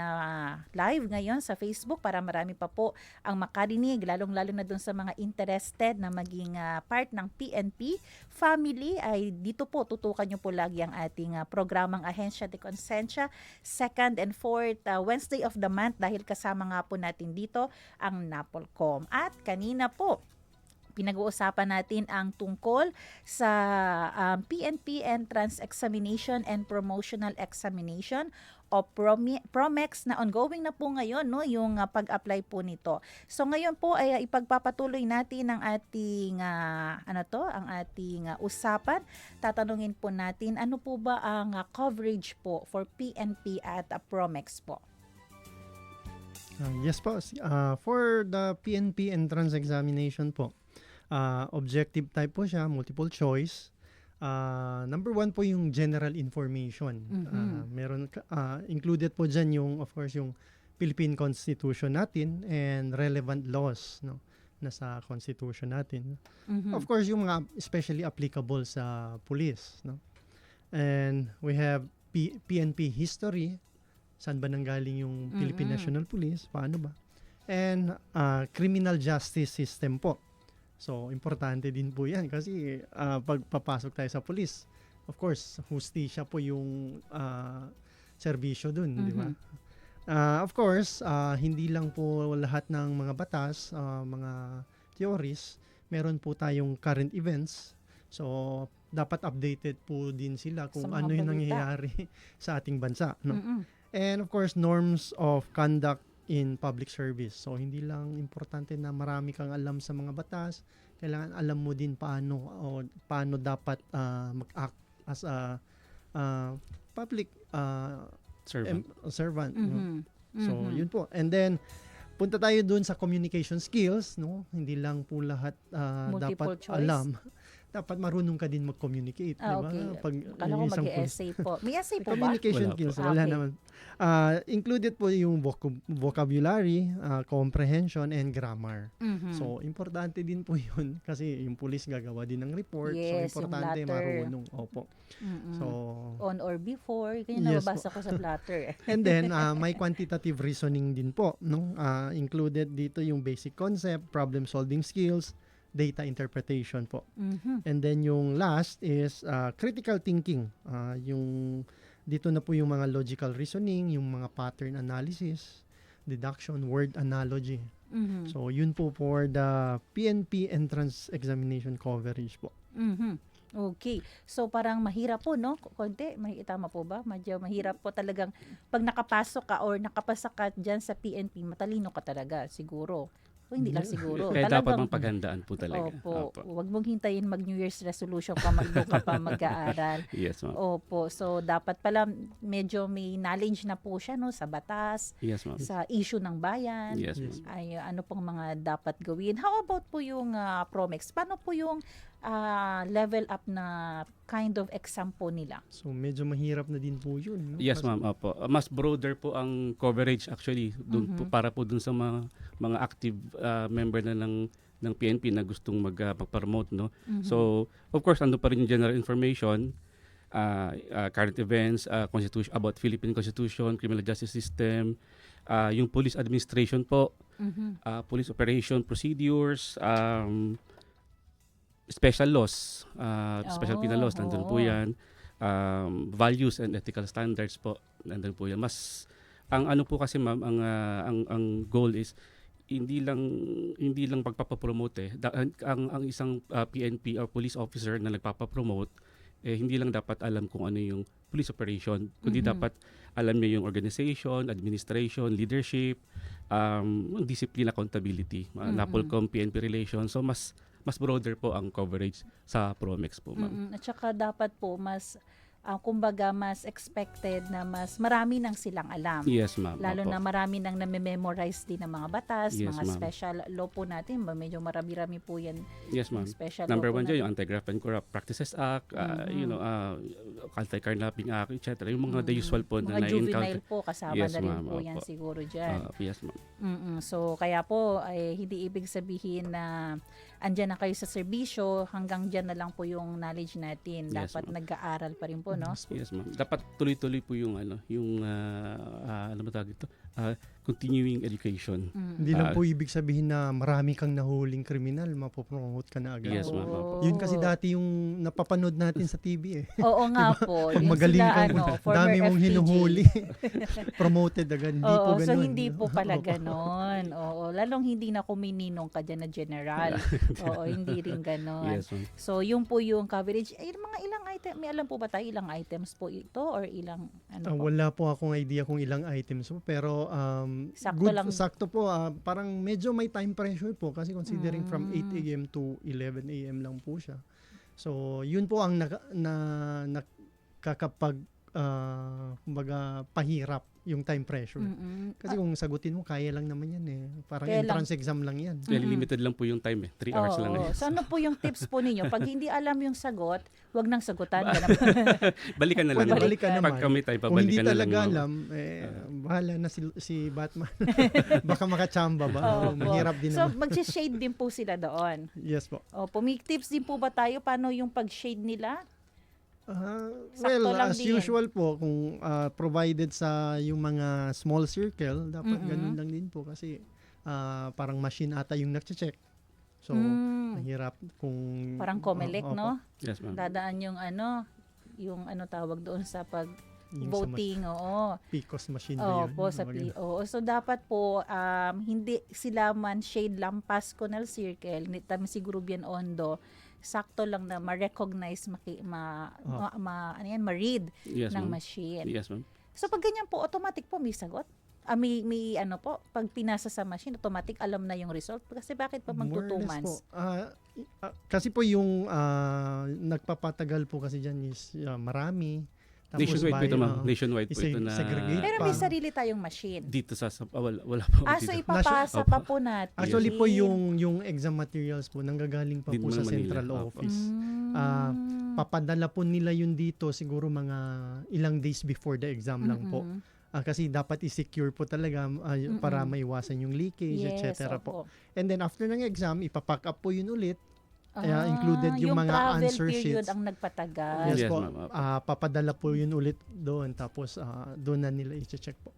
live ngayon sa Facebook para marami pa po ang makarinig, lalong-lalo na dun sa mga interested na maging part ng PNP family. Ay dito po tutukan nyo po lagi ang ating programang Ahensya de Konsensya, second and fourth Wednesday of the month, dahil kasama nga po natin dito ang NAPOLCOM. At kanina po pinag-uusapan natin ang tungkol sa PNP Entrance Examination and Promotional Examination o PROMEX na ongoing na po ngayon, no, yung pag-apply po nito. So ngayon po ay ipagpapatuloy natin ang ating ang ating usapan. Tatanungin po natin ano po ba ang coverage po for PNP at PROMEX po. Yes po, for the PNP entrance examination po, objective type po siya, multiple choice. Number 1 po yung general information. Meron included po dyan yung, of course, yung Philippine Constitution natin and relevant laws, no, nasa Constitution natin. Of course, yung mga especially applicable sa police, no. And we have PNP history, saan ba nanggaling yung Philippine National Police, paano ba? And criminal justice system po. So, importante din po yan kasi pagpapasok tayo sa police, of course, hustisya po yung serbisyo dun, di ba? Of course, hindi lang po lahat ng mga batas, mga theories, meron po tayong current events. So, dapat updated po din sila kung ano yung nangyayari sa ating bansa, no? And of course, norms of conduct in public service. So, hindi lang importante na marami kang alam sa mga batas, kailangan alam mo din paano dapat mag-act as a public servant. No? So, yun po. And then, punta tayo dun sa communication skills, no? Hindi lang po lahat dapat choice. alam. Dapat marunong ka din mag-communicate, di ba? Okay. Pag Kala ko mag-essay po. May essay po ba? Communication skills, wala naman. Included po yung vocabulary, comprehension, and grammar. So, importante din po yun kasi yung police gagawa din ng report. Yes, so, importante marunong. Opo. So, on or before, kanya nababasa ko sa platter. And then, may quantitative reasoning din po. No? Included dito yung basic concept, problem-solving skills, data interpretation po. And then yung last is critical thinking. Yung dito na po yung mga logical reasoning, yung mga pattern analysis, deduction, word analogy. So yun po for the PNP entrance examination coverage po. Okay. So parang mahirap po, no? Konti, tama po ba? Medyo mahirap po talagang pag nakapasok ka or nakapasa ka dyan sa PNP, matalino ka talaga siguro. po, hindi lang siguro. Kaya dapat Talagang- mapaghandaan po talaga. Opo. Huwag mong hintayin mag New Year's resolution ka, doon ka pa mag-aaral. Yes, ma'am. Opo. So, dapat pala medyo may knowledge na po siya, no, sa batas, Yes, ma'am. sa issue ng bayan. Yes, ma'am. Ay, ano pong mga dapat gawin. How about po yung Promex? Paano po yung level up na kind of exam po nila? So medyo mahirap na din po yun. No? Yes, ma'am. Opo. Mas broader po ang coverage actually dun po, para po dun sa mga active member na ng PNP na gustong mag-promote, no. So, of course, ando pa rin yung general information, current events, constitution about Philippine Constitution, criminal justice system, yung police administration po, police operation procedures, special laws, special penal laws, nandun po yan. Values and ethical standards po, nandun po yan. Mas, ang ano po kasi ma'am, ang goal is, hindi lang pagpapapromote ang isang PNP or police officer na nagpapapromote, hindi lang dapat alam kung ano yung police operation, kundi dapat alam niya yung organization, administration, leadership, discipline, accountability, NAPOLCOM, PNP relations. So mas broader po ang coverage sa Promex po, ma'am. At saka dapat po mas kumbaga mas expected na mas marami nang silang alam. Yes, ma'am. Lalo Opo. na marami nang memorize din ng mga batas, Yes, mga ma'am. special law po natin, medyo marami-rami po yan. Yes, ma'am. Special Number law po one dyan, natin. yung Anti-Graft and Corrupt Practices Act, Anti-Carnapping Act, etc. Yung mga the usual po Mga na juvenile po, kasama Yes, na rin ma'am. po yan Opo. siguro dyan. Yes, ma'am. So, kaya po, hindi ibig sabihin na andyan na kayo sa serbisyo, hanggang dyan na lang po yung knowledge natin. Yes, Dapat ma'am. nag-aaral pa rin po, no? Yes, ma'am. Dapat tuloy-tuloy po yung ano ba tawag ito? Continuing education. Hindi lang po ibig sabihin na marami kang nahuling kriminal, mapopromote ka na agad. Yes, ma'am. Opo. Yun kasi dati yung napapanood natin sa TV eh. Oo nga Diba? po. Kung Yun magaling sila, kang, former dami mong FPG. hinuhuli, promoted agad. Hindi po Oo, ganun. so hindi po pala Opo. ganon. Oo, lalong hindi na kumininong ka dyan na general. Oo, hindi rin ganon. Yes, ma'am. So, yun po yung coverage. Mga ilang item, may alam po ba tayo ilang items po ito or ilang ano po? Wala po akong idea kung ilang items po, pero Sakto lang. sakto po. Parang medyo may time pressure po kasi considering from 8 a.m. to 11 a.m. lang po siya. So, yun po ang nakakapag kumbaga pahirap yung time pressure. Kasi kung sagutin mo, kaya lang naman yan eh. Parang Kaya entrance exam lang yan. Kaya limited lang po yung time 3 hours lang. Oo. So, ano po yung tips po ninyo? Pag hindi alam yung sagot, wag nang sagutan. Balikan na lang. Balikan naman. Pag kami tayo, Kung hindi pabalikan na lang. talaga ma'am. alam, bahala na si Batman. Baka makachamba ba? Oo po. Mahirap din So, naman. mag-shade din po sila doon. Yes po. Opo, may tips din po ba tayo paano yung pag-shade nila? Well, lang as din. usual po, kung provided sa yung mga small circle, dapat Mm-mm. ganun lang din po kasi parang machine ata yung nag-check. So, mahirap kung... Parang Comelec, opo. no? Yes, ma'am. Dadaan yung tawag doon sa Yung sa voting, oo. PCOS machine ba yun? Opo, so dapat po hindi sila man shade lampas Conel Circle, ni tami siguro bien ondo, sakto lang na ma-recognize, ma-read Yes, ng ma'am. machine. Yes, ma'am. So pag ganyan po, automatic po may sagot? May ano po, pag pinasa sa machine, automatic alam na yung result? Kasi bakit pa More or magto 2 less months? po. Kasi po yung nagpapatagal po kasi dyan is marami. Tapos Nationwide po ito, ma'am. by, Nationwide po ito na... segregate Pero pa. may sarili tayong machine. Dito wala po. So dito. ipapasa Opo. pa po natin. Actually po yung exam materials po nanggagaling pa Dito po sa ng Manila. central Opo. office. Papadala po nila yun dito siguro mga ilang days before the exam lang po. Kasi dapat i-secure po talaga para maiwasan yung leakage, Yes, etc. opo. po. And then after ng exam, ipapack up po yun ulit. Included yung mga answer travel period sheets. ang nagpatagal. Yes, Yes, po. ma'am. Papadala po yun ulit doon. Tapos doon na nila i-check po.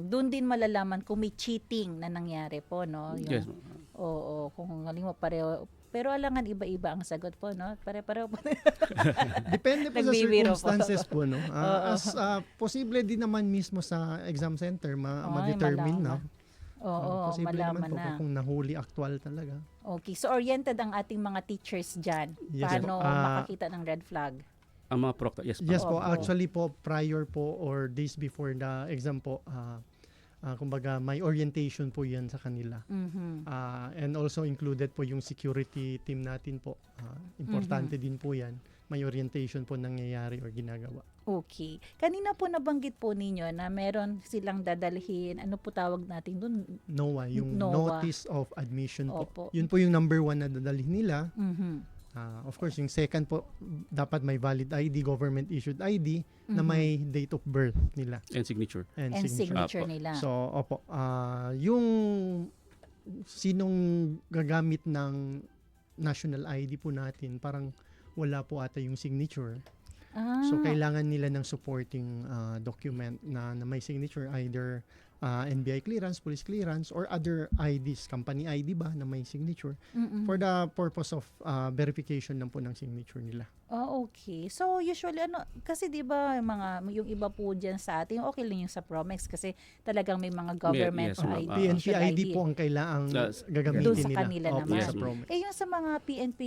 Doon din malalaman kung may cheating na nangyari po, no? Yes, ma'am. Oo, kung halimbawa pareho. Pero alangan iba-iba ang sagot po, no? Pare-pareho po. Depende po sa Nagbibiro circumstances po, no? Oo. Posible din naman mismo sa exam center ma-determine na. Oo, Posible malaman naman po na. kung nahuli actual talaga. Okay, so oriented ang ating mga teachers dyan. Yes, Paano po. makakita ng red flag? Ang mga proctor, yes, Yes ma'am. po, actually po prior po or days before the exam po, kumbaga may orientation po yan sa kanila. And also included po yung security team natin po. Importante din po yan. May orientation po nangyayari or ginagawa. Okay. Kanina po nabanggit po ninyo na meron silang dadalhin, ano po tawag natin doon? NOA, yung NOA. Notice of Admission po. Opo. Yun po yung number 1 na dadalhin nila. Mhm. Of course, yung second po, dapat may valid ID, government issued ID na may date of birth nila. And signature. And signature nila. So, opo. Yung sinong gagamit ng national ID po natin, parang wala po ata yung signature. So, kailangan nila ng supporting document na may signature, either NBI clearance, police clearance, or other IDs, company ID ba na may signature for the purpose of verification lang po ng signature nila. Okay. So usually kasi 'di ba yung iba po diyan sa atin, okay lang yung sa Promex kasi talagang may mga government Yes, ID. PNP ID po ang kailangang gagamitin doon sa nila. kanila Opo, naman. sa Promex. Yung sa mga PNP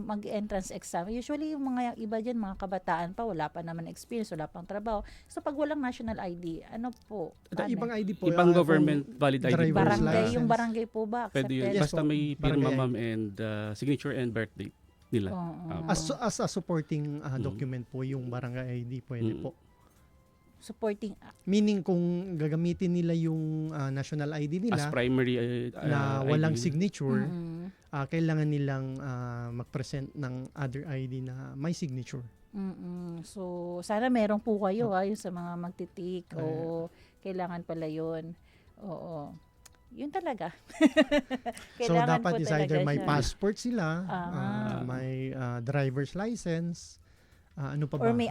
mag-entrance exam, usually yung mga iba diyan, mga kabataan pa, wala pa naman experience, wala pang trabaho. So pag walang national ID, ano po? Ibang ID po. Ibang government valid ID. Barangay, yung barangay po ba? Pwede yun. Accepted? Basta may pirma, ma'am, and signature and birth date nila. As a supporting document po yung barangay ID, pwede po. Supporting. Meaning kung gagamitin nila yung national ID nila as primary na walang ID. signature, kailangan nilang mag-present ng other ID na may signature. So, sana meron po kayo yung sa mga magtitik. Oo, kailangan pala yun. Oo. Yun talaga. So, dapat is either may siya. passport sila, may driver's license, ano pa ba? Or may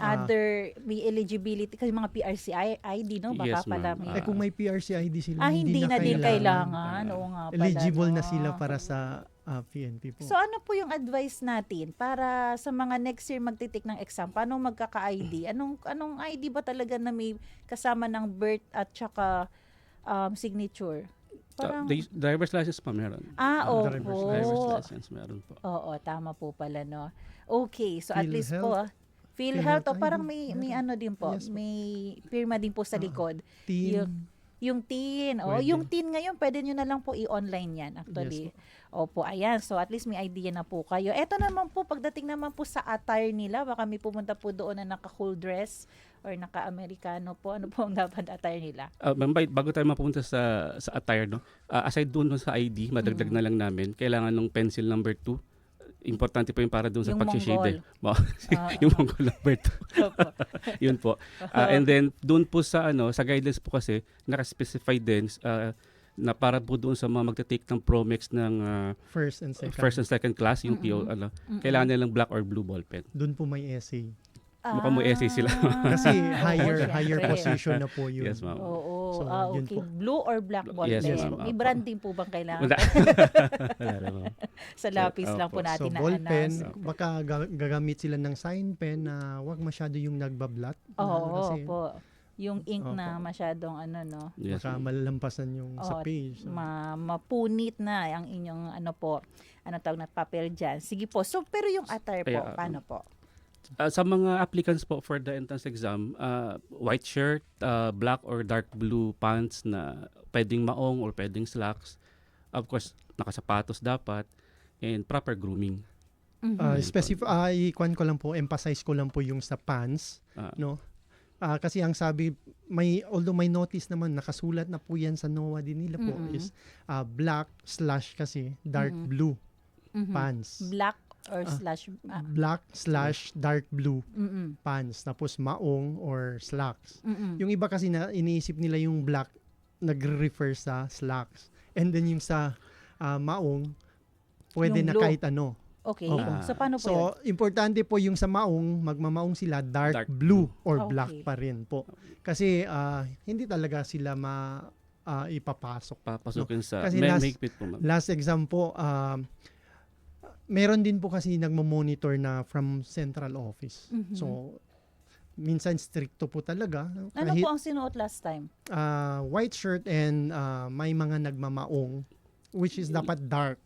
may eligibility kasi mga PRC ID, no? Baka Yes, pala ma'am. may... Kung may PRC ID sila, hindi na din kailangan. Oo nga pala. Eligible no? na sila para sa PNP po. So ano po yung advice natin para sa mga next year magtitik ng exam? Paano magkaka-ID? Anong ID ba talaga na may kasama ng birth at saka signature? Parang... driver's license pa meron. Opo. Driver's license meron po. Oo, tama po pala, no? Okay, so at least po, PhilHealth PhilHealth, parang ID. may ano din po, Yes, may pirma din po sa likod. TIN. Yung TIN. Pwede. Yung TIN ngayon, pwede nyo na lang po i-online yan actually. Yes, Opo, ayan. So at least may idea na po kayo. Eto naman po, pagdating naman po sa attire nila, baka may pumunta po doon na naka-cool dress or naka-Amerikano po. Ano po ang dapat attire nila? Ma'am, bago tayo mapunta sa attire, no? Aside doon sa ID, madagdag na lang namin, kailangan ng pencil number 2. Importante po yung para doon sa Yung pag-shade. Mongol. Yung Mongol number 2. Yun po. And then doon po sa sa guidelines po kasi naka-specify din na para po doon sa mga magte-take ng Promex ng First and second class, yung PO, kailangan nilang black or blue ball pen. Doon po may essay. Mukhang may essay sila. Kasi higher Syempre. position na po yun. Yes, ma'am. Oo. So, yun okay. po. Blue or black ball Yes, pen? ma'am. May branding po bang kailangan? Wala naman. Sa lapis lang po natin So, ball pen, na-announce. baka gagamit sila ng sign pen na wag masyado yung nagbablat. Oo, kasi po. Yung ink na Opo. masyadong no? Yes, baka malalampasan yung sa page. Mapunit na ang inyong tawag na papel dyan. Sige po. So, pero yung attire po, paano po? Sa mga applicants po for the entrance exam, white shirt, black or dark blue pants na pwedeng maong or pwedeng slacks. Of course, nakasapatos dapat and proper grooming. Ikuan ko lang po, emphasize ko lang po yung sa pants, no? Kasi ang sabi, although may notice naman, nakasulat na po yan sa NOA din nila po, is black / kasi dark blue pants. Black or slash? Black / dark blue pants. Tapos maong or slacks. Yung iba kasi na iniisip nila yung black, nagre-refer sa slacks. And then yung sa maong, pwede Yung na blue. kahit ano. Okay. So, paano po yun? So, importante po yung sa maong, magmamaong sila dark blue or black pa rin po. Kasi hindi talaga sila ipapasok. Papasukin sa Kasi mahigpit po, ma'am. last exam po, meron din po kasi nagmo-monitor na from central office. So, minsan stricto po talaga. Ano po ang sinuot last time? White shirt and may mga nagmamaong, which is dapat dark.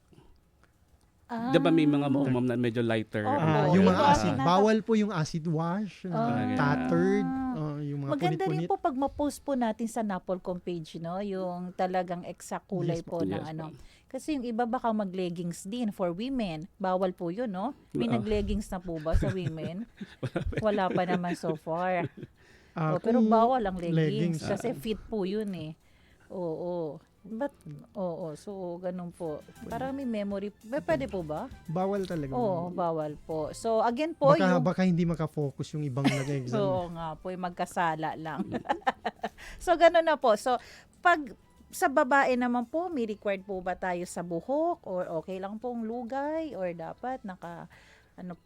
Di ba may mga maong, ma'am, na medyo lighter? Yung mga acid. Bawal po yung acid wash, tattered. yung mga Maganda rin punit-punit. po pag ma-post po natin sa Napolcom page, no? Yung talagang exact kulay Yes po. po ng Yes ano. Kasi yung iba baka mag-leggings din for women. Bawal po yun, no? May Oo. nag-leggings na po ba sa women? Wala pa naman so far. Pero Kung bawal ang leggings. leggings, Kasi fit po yun eh. Oo. But, so ganun po. Parang may memory. Pwede po ba? bawal talaga. Oo, bawal po. So again po, Baka hindi makafocus yung ibang nag-exam. Oo nga po, yung magkasala lang. So, gano'n na po. So, pag sa babae naman po, may required po ba tayo sa buhok? Or okay lang pong lugay? Or dapat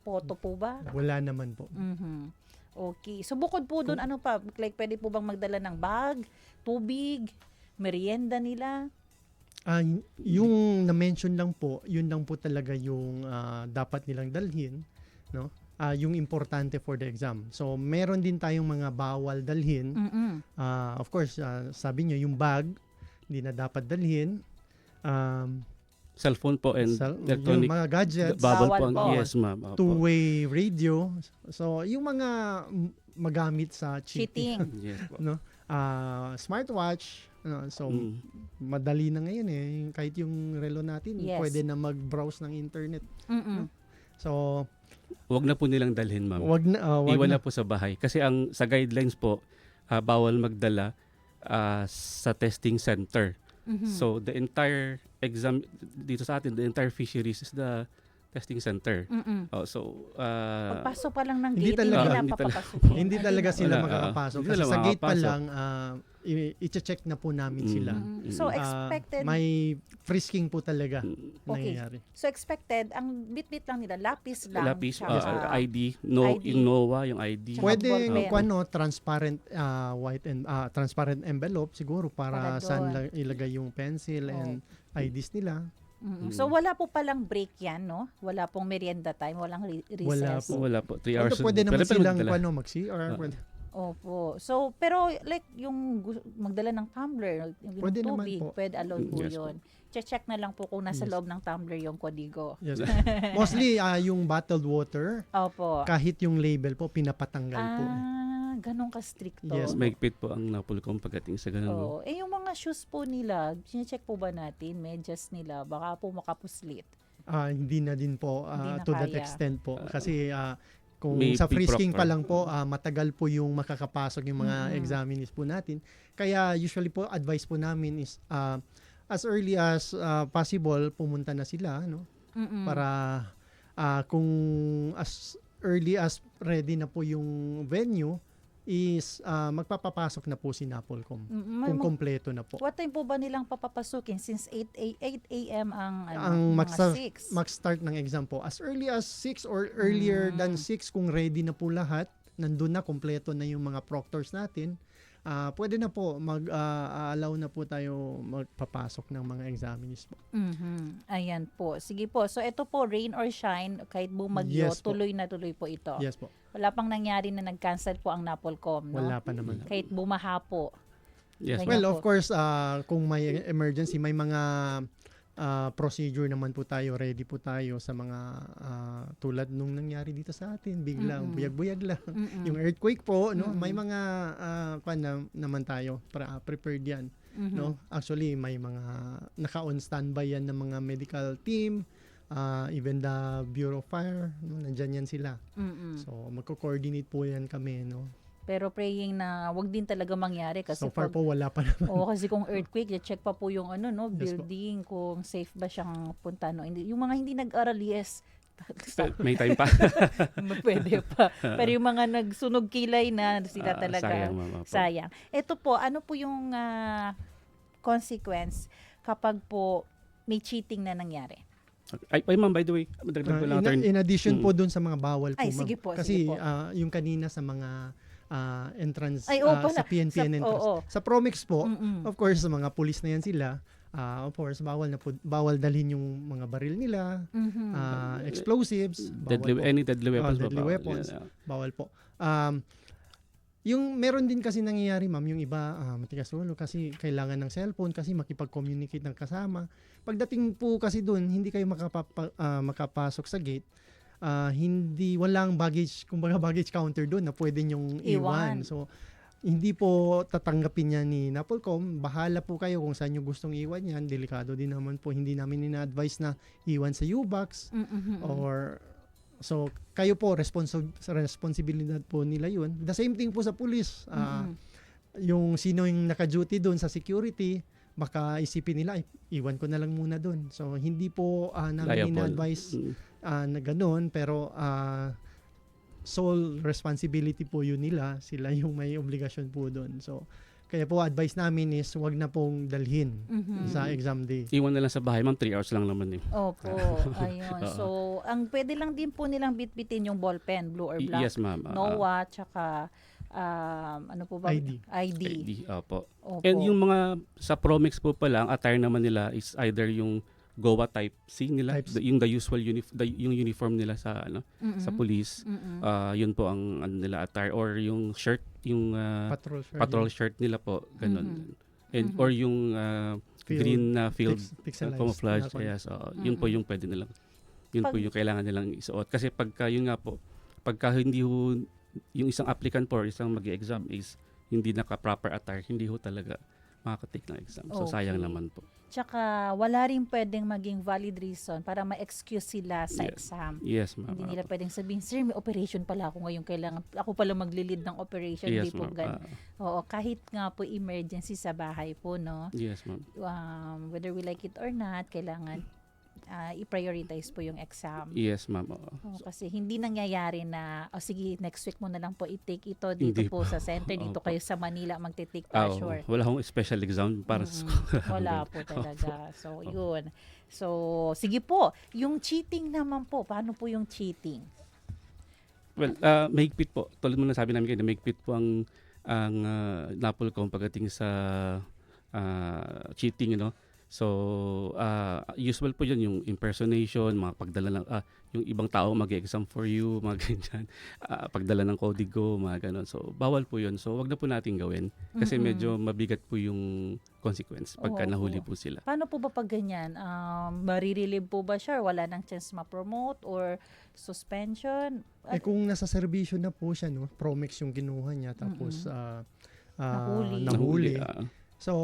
photo po ba? Wala naman po. Mhm. Okay. So, bukod po doon, ano pa? Like, pwede po bang magdala ng bag, tubig, merienda nila? Yung na-mention lang po, yun lang po talaga yung dapat nilang dalhin, no? Yung importante for the exam. So, meron din tayong mga bawal dalhin. Of course, sabi nyo, yung bag, hindi na dapat dalhin. Cellphone po and electronic. Yung mga gadgets. Bawal po. po. Yes, ma'am. Opo. Two-way radio. So, yung mga magamit sa cheating. Yes po. No? Smartwatch. So, madali na ngayon eh. Kahit yung relo natin, Yes. pwede na mag-browse ng internet. No? So, Huwag na po nilang dalhin, ma'am. wag Iwan na. na po sa bahay. Kasi sa guidelines po, bawal magdala sa testing center. So, the entire exam, dito sa atin, the entire fisheries is the testing center. Pagpasok pa lang ng Hindi gate, hindi talaga- na hindi papapasok. Hindi talaga sila Wala, makakapasok. hindi Kasi sila sa gate pa makakapasok. lang, i-check na po namin sila. So, expected. May frisking po talaga Okay. nangyayari. So, expected, ang bit-bit lang nila, lapis lang. Lapis, tsaka ID, ID. yung NOAA, yung ID. Tsaka Pwede ballpen. transparent white and transparent envelope siguro Para para saan doon. ilagay yung pencil and IDs nila. So, wala po palang break yan, no? Wala pong merienda time, walang recess. Wala po. 3 hours. Although pwede naman Pero silang magdala. mag-CR. Opo. So, pero like yung magdala ng tumbler, yung Pwede naman tubig, po. pwede allowed po Yes po. yun. Check na lang po kung nasa loob ng tumbler yung kodigo. Yes. Mostly yung bottled water, Opo. kahit yung label po, pinapatanggal po. Ganun ka-stricto. Yes, Mahigpit po ang Napolcom pagdating sa ganun. Oo. Yung mga shoes po nila, check po ba natin, medyas nila, baka po makapuslit. Hindi na din po Hindi na to that kaya. extent po. Kasi kung May sa frisking pa proctor. lang po, matagal po yung makakapasok yung mga examinees po natin. Kaya usually po, advice po namin is as early as possible, pumunta na sila, no? Para kung as early as ready na po yung venue, is magpapapasok na po si Napolcom kung kompleto na po. What time po ba nilang papapasukin? Since 8 a.m. ang Ang mga 6. mag-start ng exam po as early as 6 or earlier than 6 kung ready na po lahat, nandun na, kompleto na yung mga proctors natin, pwede na po allow na po tayo magpapasok ng mga examinees po. Ayan po. Sige po. So ito po, rain or shine, kahit bumagyo, Yes po. tuloy na tuloy po ito. Yes po. Wala pang nangyari na nag-cancel po ang Napolcom, no? Wala pa naman. Kahit bumaha po. Yes. Ganyan Well, po. of course, kung may emergency, may mga procedure naman po tayo, ready po tayo sa mga tulad nung nangyari dito sa atin, biglang buyag-buyag lang. Yung earthquake po, no, may mga naman tayo prepared yan, no. Actually, may mga naka-on standby yan ng mga medical team, even the Bureau of Fire, no, nandyan yan sila. So, magko-coordinate po yan kami, no. Pero praying na wag din talaga mangyari kasi So far po, wala pa naman. kasi kung earthquake, check pa po yung Yes po. building kung safe ba siyang punta, no. Yung mga hindi nag-aral, yes. May time pa. Pwede pa. Pero yung mga nagsunog kilay na sila talaga. Sayang, ma'am. Opo. Sayang. Ito po, ano po yung consequence kapag po may cheating na nangyari? Ay, ma'am, by the way, madagdag ko lang. In addition po dun sa mga bawal po, Ay, ma'am. sige po, Kasi sige po. yung kanina sa mga entrance Ay, oo sa pala. PNPN entrance. oo. Sa Promex po, of course, sa mga pulis na yan sila, of course, bawal dalhin yung mga baril nila, explosives, bawal po. Any deadly weapons. Deadly bawal. weapons, Yeah. bawal po. Yung meron din kasi nangyayari, ma'am, yung iba matigas ulo kasi kailangan ng cellphone kasi makipag-communicate ng kasama. Pagdating po kasi doon, hindi kayo makapasok sa gate. Walang baggage, kumbaga baggage counter doon na pwede nyong iwan. So, hindi po tatanggapin niya ni Napolcom. Bahala po kayo kung saan nyo gustong iwan yan. Delikado din naman po. Hindi namin ina-advise na iwan sa U-Box or so kayo po responsibilidad po nila yun. The same thing po sa police. Yung sino yung naka-duty doon sa security, baka isipin nila, iwan ko na lang muna doon. So hindi po namin ina-advise na ganoon, pero sole responsibility po yun nila. Sila yung may obligasyon po doon. So kaya po advice namin is wag na pong dalhin sa exam day. Iwan na lang sa bahay, ma'am. 3 hours lang naman eh. Opo, ayun. So, ang pwede lang din po nilang bitbitin yung ballpen, blue or black. Yes, ma'am. NOAA, tsaka ano po ba? ID. ID, opo. Opo. And yung mga sa Promex po pala, ang attire naman nila is either yung GOA type C nila, yung the usual yung uniform nila sa sa police. Yun po ang nila attire, or yung shirt, yung patrol shirt nila po, ganun. And or yung green field camouflage. Yes, yun po yung pwede nilang. Yun po yung kailangan nilang isuot, kasi pagka yun nga po, pagka hindi ho yung isang applicant po or isang mag-exam is hindi naka-proper attire, hindi ho talaga makaka-take ng exam. So sayang naman po. Tsaka wala rin pwedeng maging valid reason para ma-excuse sila sa exam. Yes, ma'am. Hindi nila pwedeng sabihin, sir, may operation pala ako ngayon, kailangan ako pala maglilid ng operation. Yes, Hindi po ma'am. Oo, kahit nga po emergency sa bahay po, no? Yes, ma'am. Whether we like it or not, kailangan i-prioritize po yung exam. Yes, ma'am. Kasi hindi nangyayari na, sige, next week mo na lang po i-take ito dito po sa center, dito kayo sa Manila magte-take pressure. Wala akong special exam para sa school. Wala po talaga. So, yun. So, sige po. Yung cheating naman po, paano po yung cheating? Well, mahigpit po. Tulad mo na sabi namin kayo, mahigpit po ang Napolcom pagdating sa cheating, So, usual po yun, yung impersonation, mga pagdala ng, yung ibang tao mag-exam for you, mga ganyan, pagdala ng kodigo, mga ganon. So, bawal po yun. So, wag na po natin gawin kasi medyo mabigat po yung consequence pagka nahuli po sila. Paano po ba pag ganyan? Marirelieve po ba siya? Wala nang chance ma-promote or suspension? Kung nasa serbisyo na po siya, Promex yung kinuha niya, tapos nahuli. So,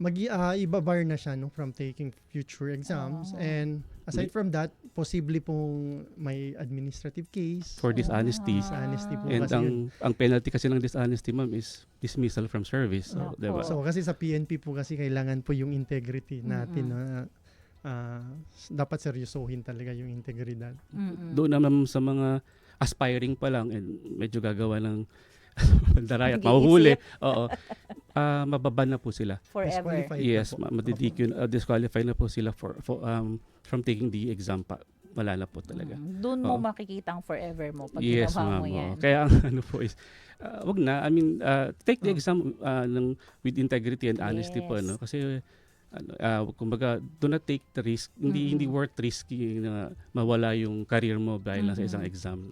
ibabar na siya from taking future exams, and aside from that, posible pong may administrative case for dishonesty. Po and kasi ang penalty kasi ng dishonesty, ma'am, is dismissal from service. So, diba? So kasi sa PNP po kasi kailangan po yung integrity natin. Dapat seryosohin talaga yung integridad. Doon naman sa mga aspiring pa lang and medyo gagawa ng bandaray at mahuhuli. Mababan na po sila. Forever. Yes, disqualify na po sila from taking the exam pa. Wala na po talaga. Doon mo makikita ang forever mo pag yes, ginawa mo yan. Kaya ang is, wag na. I mean, take the exam with integrity and honesty po. Kasi, kumbaga, do not take the risk. Hindi worth risky na mawala yung career mo dahil lang sa isang exam.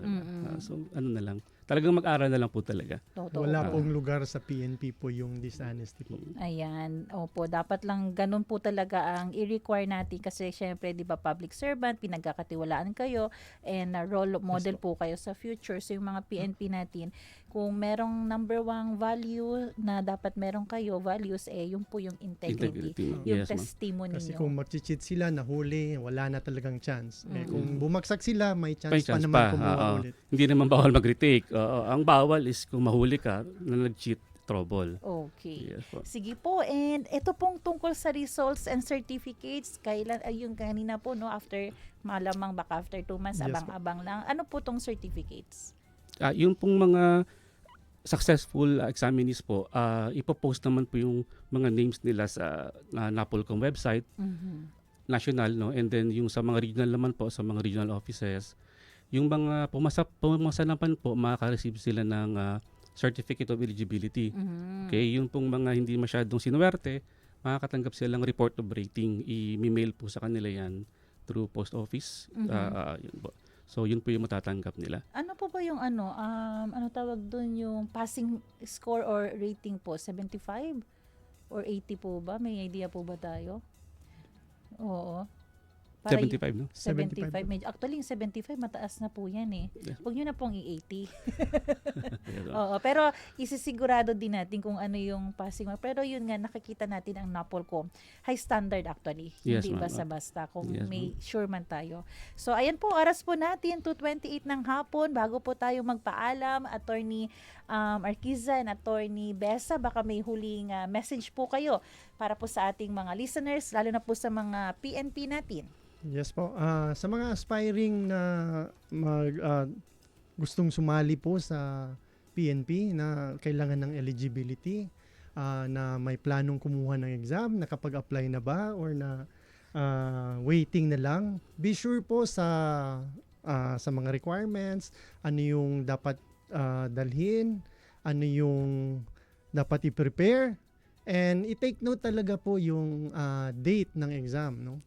So, na lang. Talagang mag-aral na lang po talaga. Wala pong lugar sa PNP po yung dishonesty po. Ayan. Opo, dapat lang ganun po talaga ang i-require natin kasi syempre, di ba, public servant, pinagkakatiwalaan kayo and role model po kayo sa future. So, yung mga PNP natin, kung merong number 1 value na dapat meron kayo, values, yung po yung integrity. Yung testimony Kasi nyo. kung mag-cheat sila, nahuli, wala na talagang chance. Kung bumagsak sila, may chance pa naman kumuha ulit. Hindi naman bawal mag-retake. Ang bawal is kung mahuli ka na nag-cheat, trouble. Okay. Yes, po. Sige po. And ito pong tungkol sa results and certificates, kailan, yung kanina po, after, malamang baka after 2 months, abang-abang lang. Ano po tong certificates? Yung pong mga successful examinees po, ipopost naman po yung mga names nila sa Napolcom website, national, and then yung sa mga regional naman po, sa mga regional offices, yung mga pumasa naman po, makaka-receive sila ng certificate of eligibility. Okay, yung pong mga hindi masyadong sinuwerte, makakatanggap silang report of rating. I-mail po sa kanila yan through post office. Yun po. So, yun po yung matatanggap nila. Ano po ba yung ano tawag doon, yung passing score or rating po? 75 or 80 po ba? May idea po ba tayo? Oo. Para 75, no? 75. Actually, yung 75, mataas na po yan eh. Yeah. Huwag nyo na pong i-80. Yes, Oo, pero isisigurado din natin kung ano yung passing mark. Pero yun nga, nakikita natin ang NAPOLCOM. High standard actually. Yes, Hindi ma'am. basta-basta kung Yes, may sure man tayo. So, ayan po, oras po natin, 2:28 ng hapon. Bago po tayo magpaalam, Attorney Arquiza and Attorney Besa, baka may huling message po kayo para po sa ating mga listeners, lalo na po sa mga PNP natin. Yes po. Sa mga aspiring na gustong sumali po sa PNP na kailangan ng eligibility, na may planong kumuha ng exam, nakapag-apply na ba or na waiting na lang, be sure po sa mga requirements, ano yung dapat dalhin, ano yung dapat i-prepare, and i-take note talaga po yung date ng exam, no?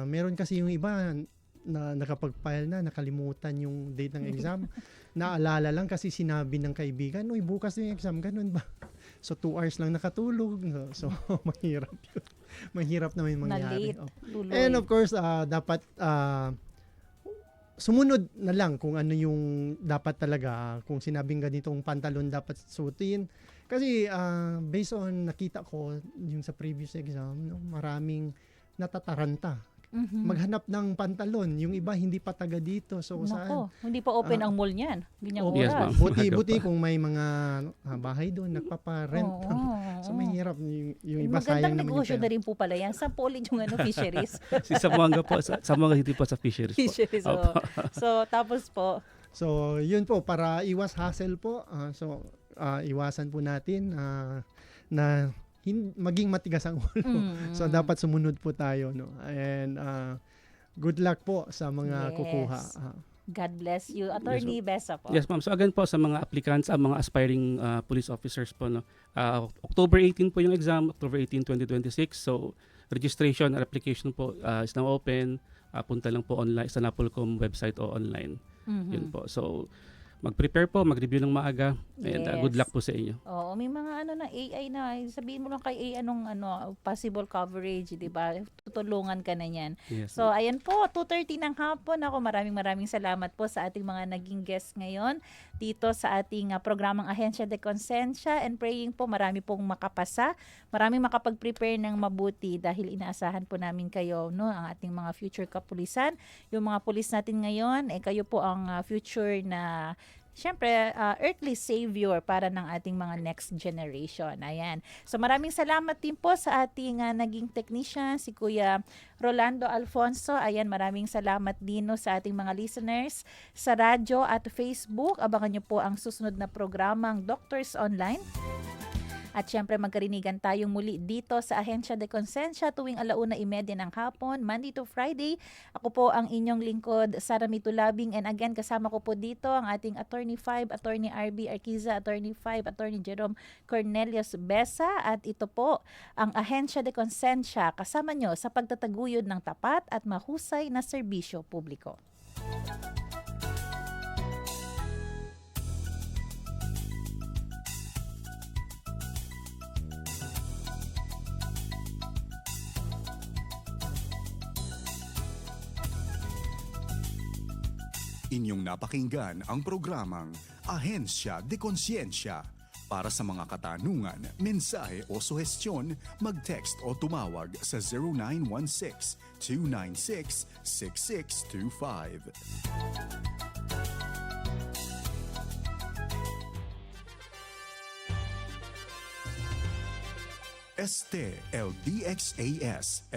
Meron kasi yung iba na nakapag-file na, nakalimutan yung date ng exam. Naalala lang kasi sinabi ng kaibigan, "Uy, bukas yung exam," ganun ba? So 2 hours lang nakatulog. So mahirap yun. Mahirap naman mangyari. Na-late, tuloy. And of course, dapat sumunod na lang kung ano yung dapat talaga. Kung sinabing ganitong pantalon dapat suotin. Kasi based on nakita ko yung sa previous exam, no, maraming natataranta. Maghanap ng pantalon. Yung iba hindi pa taga dito. So saan? Hindi pa open ang mall niyan. Ganyang Yes, oras. ma'am. Buti kung may mga bahay doon, nagpapa-rent. So mahirap yung iba, sayang Magandang naman yung negosyo pera. na rin po pala yan. Saan po ulit yung fisheries? Si Samuanga po, Samuanga hindi po sa fisheries po. Fisheries, Opo. So, tapos po, So, yun po, para iwas hassle po. Iwasan po natin na maging matigas ang ulo. So, dapat sumunod po tayo. No? And good luck po sa mga Yes. kukuha. God bless you. Attorney Besa po. Yes, ma'am. So again po sa mga applicants, mga aspiring police officers po, no. October 18 po yung exam, October 18, 2026. So registration or application po is now open. Punta lang po online sa NAPOLCOM website o online. Yun po. So mag-prepare po, mag-review ng maaga, and good luck po sa inyo. Oo, may mga na AI na, sabihin mo lang kay AI anong possible coverage, 'di ba? Tutulungan ka na niyan. Yes, So ayan po, 2:30 ng hapon. Ako maraming salamat po sa ating mga naging guests ngayon dito sa ating programang Ahensya de Consensya, and praying po marami pong makapasa, maraming makapag-prepare ng mabuti dahil inaasahan po namin kayo, no, ang ating mga future kapulisan, yung mga pulis natin ngayon, kayo po ang future na syempre, earthly savior para ng ating mga next generation. Ayan. So maraming salamat din po sa ating naging technician, si Kuya Rolando Alfonso. Ayan, maraming salamat din sa ating mga listeners sa radyo at Facebook. Abangan nyo po ang susunod na programang Doctors Online. At syempre magkarinigan tayong muli dito sa Ahensya de Consensya tuwing 1:30 ng hapon, Monday to Friday. Ako po ang inyong lingkod, Sara Mitulabing, and again kasama ko po dito ang ating Attorney 5, Attorney RB Arquiza, Attorney 5, Attorney Jerome Cornelius Besa, at ito po ang Ahensya de Consensya, kasama nyo sa pagtataguyod ng tapat at mahusay na serbisyo publiko. Inyong napakinggan ang programang Ahensya de Consensya. Para sa mga katanungan, mensahe o suhestyon, mag-text o tumawag sa 0916-296-6625. Este LDXAS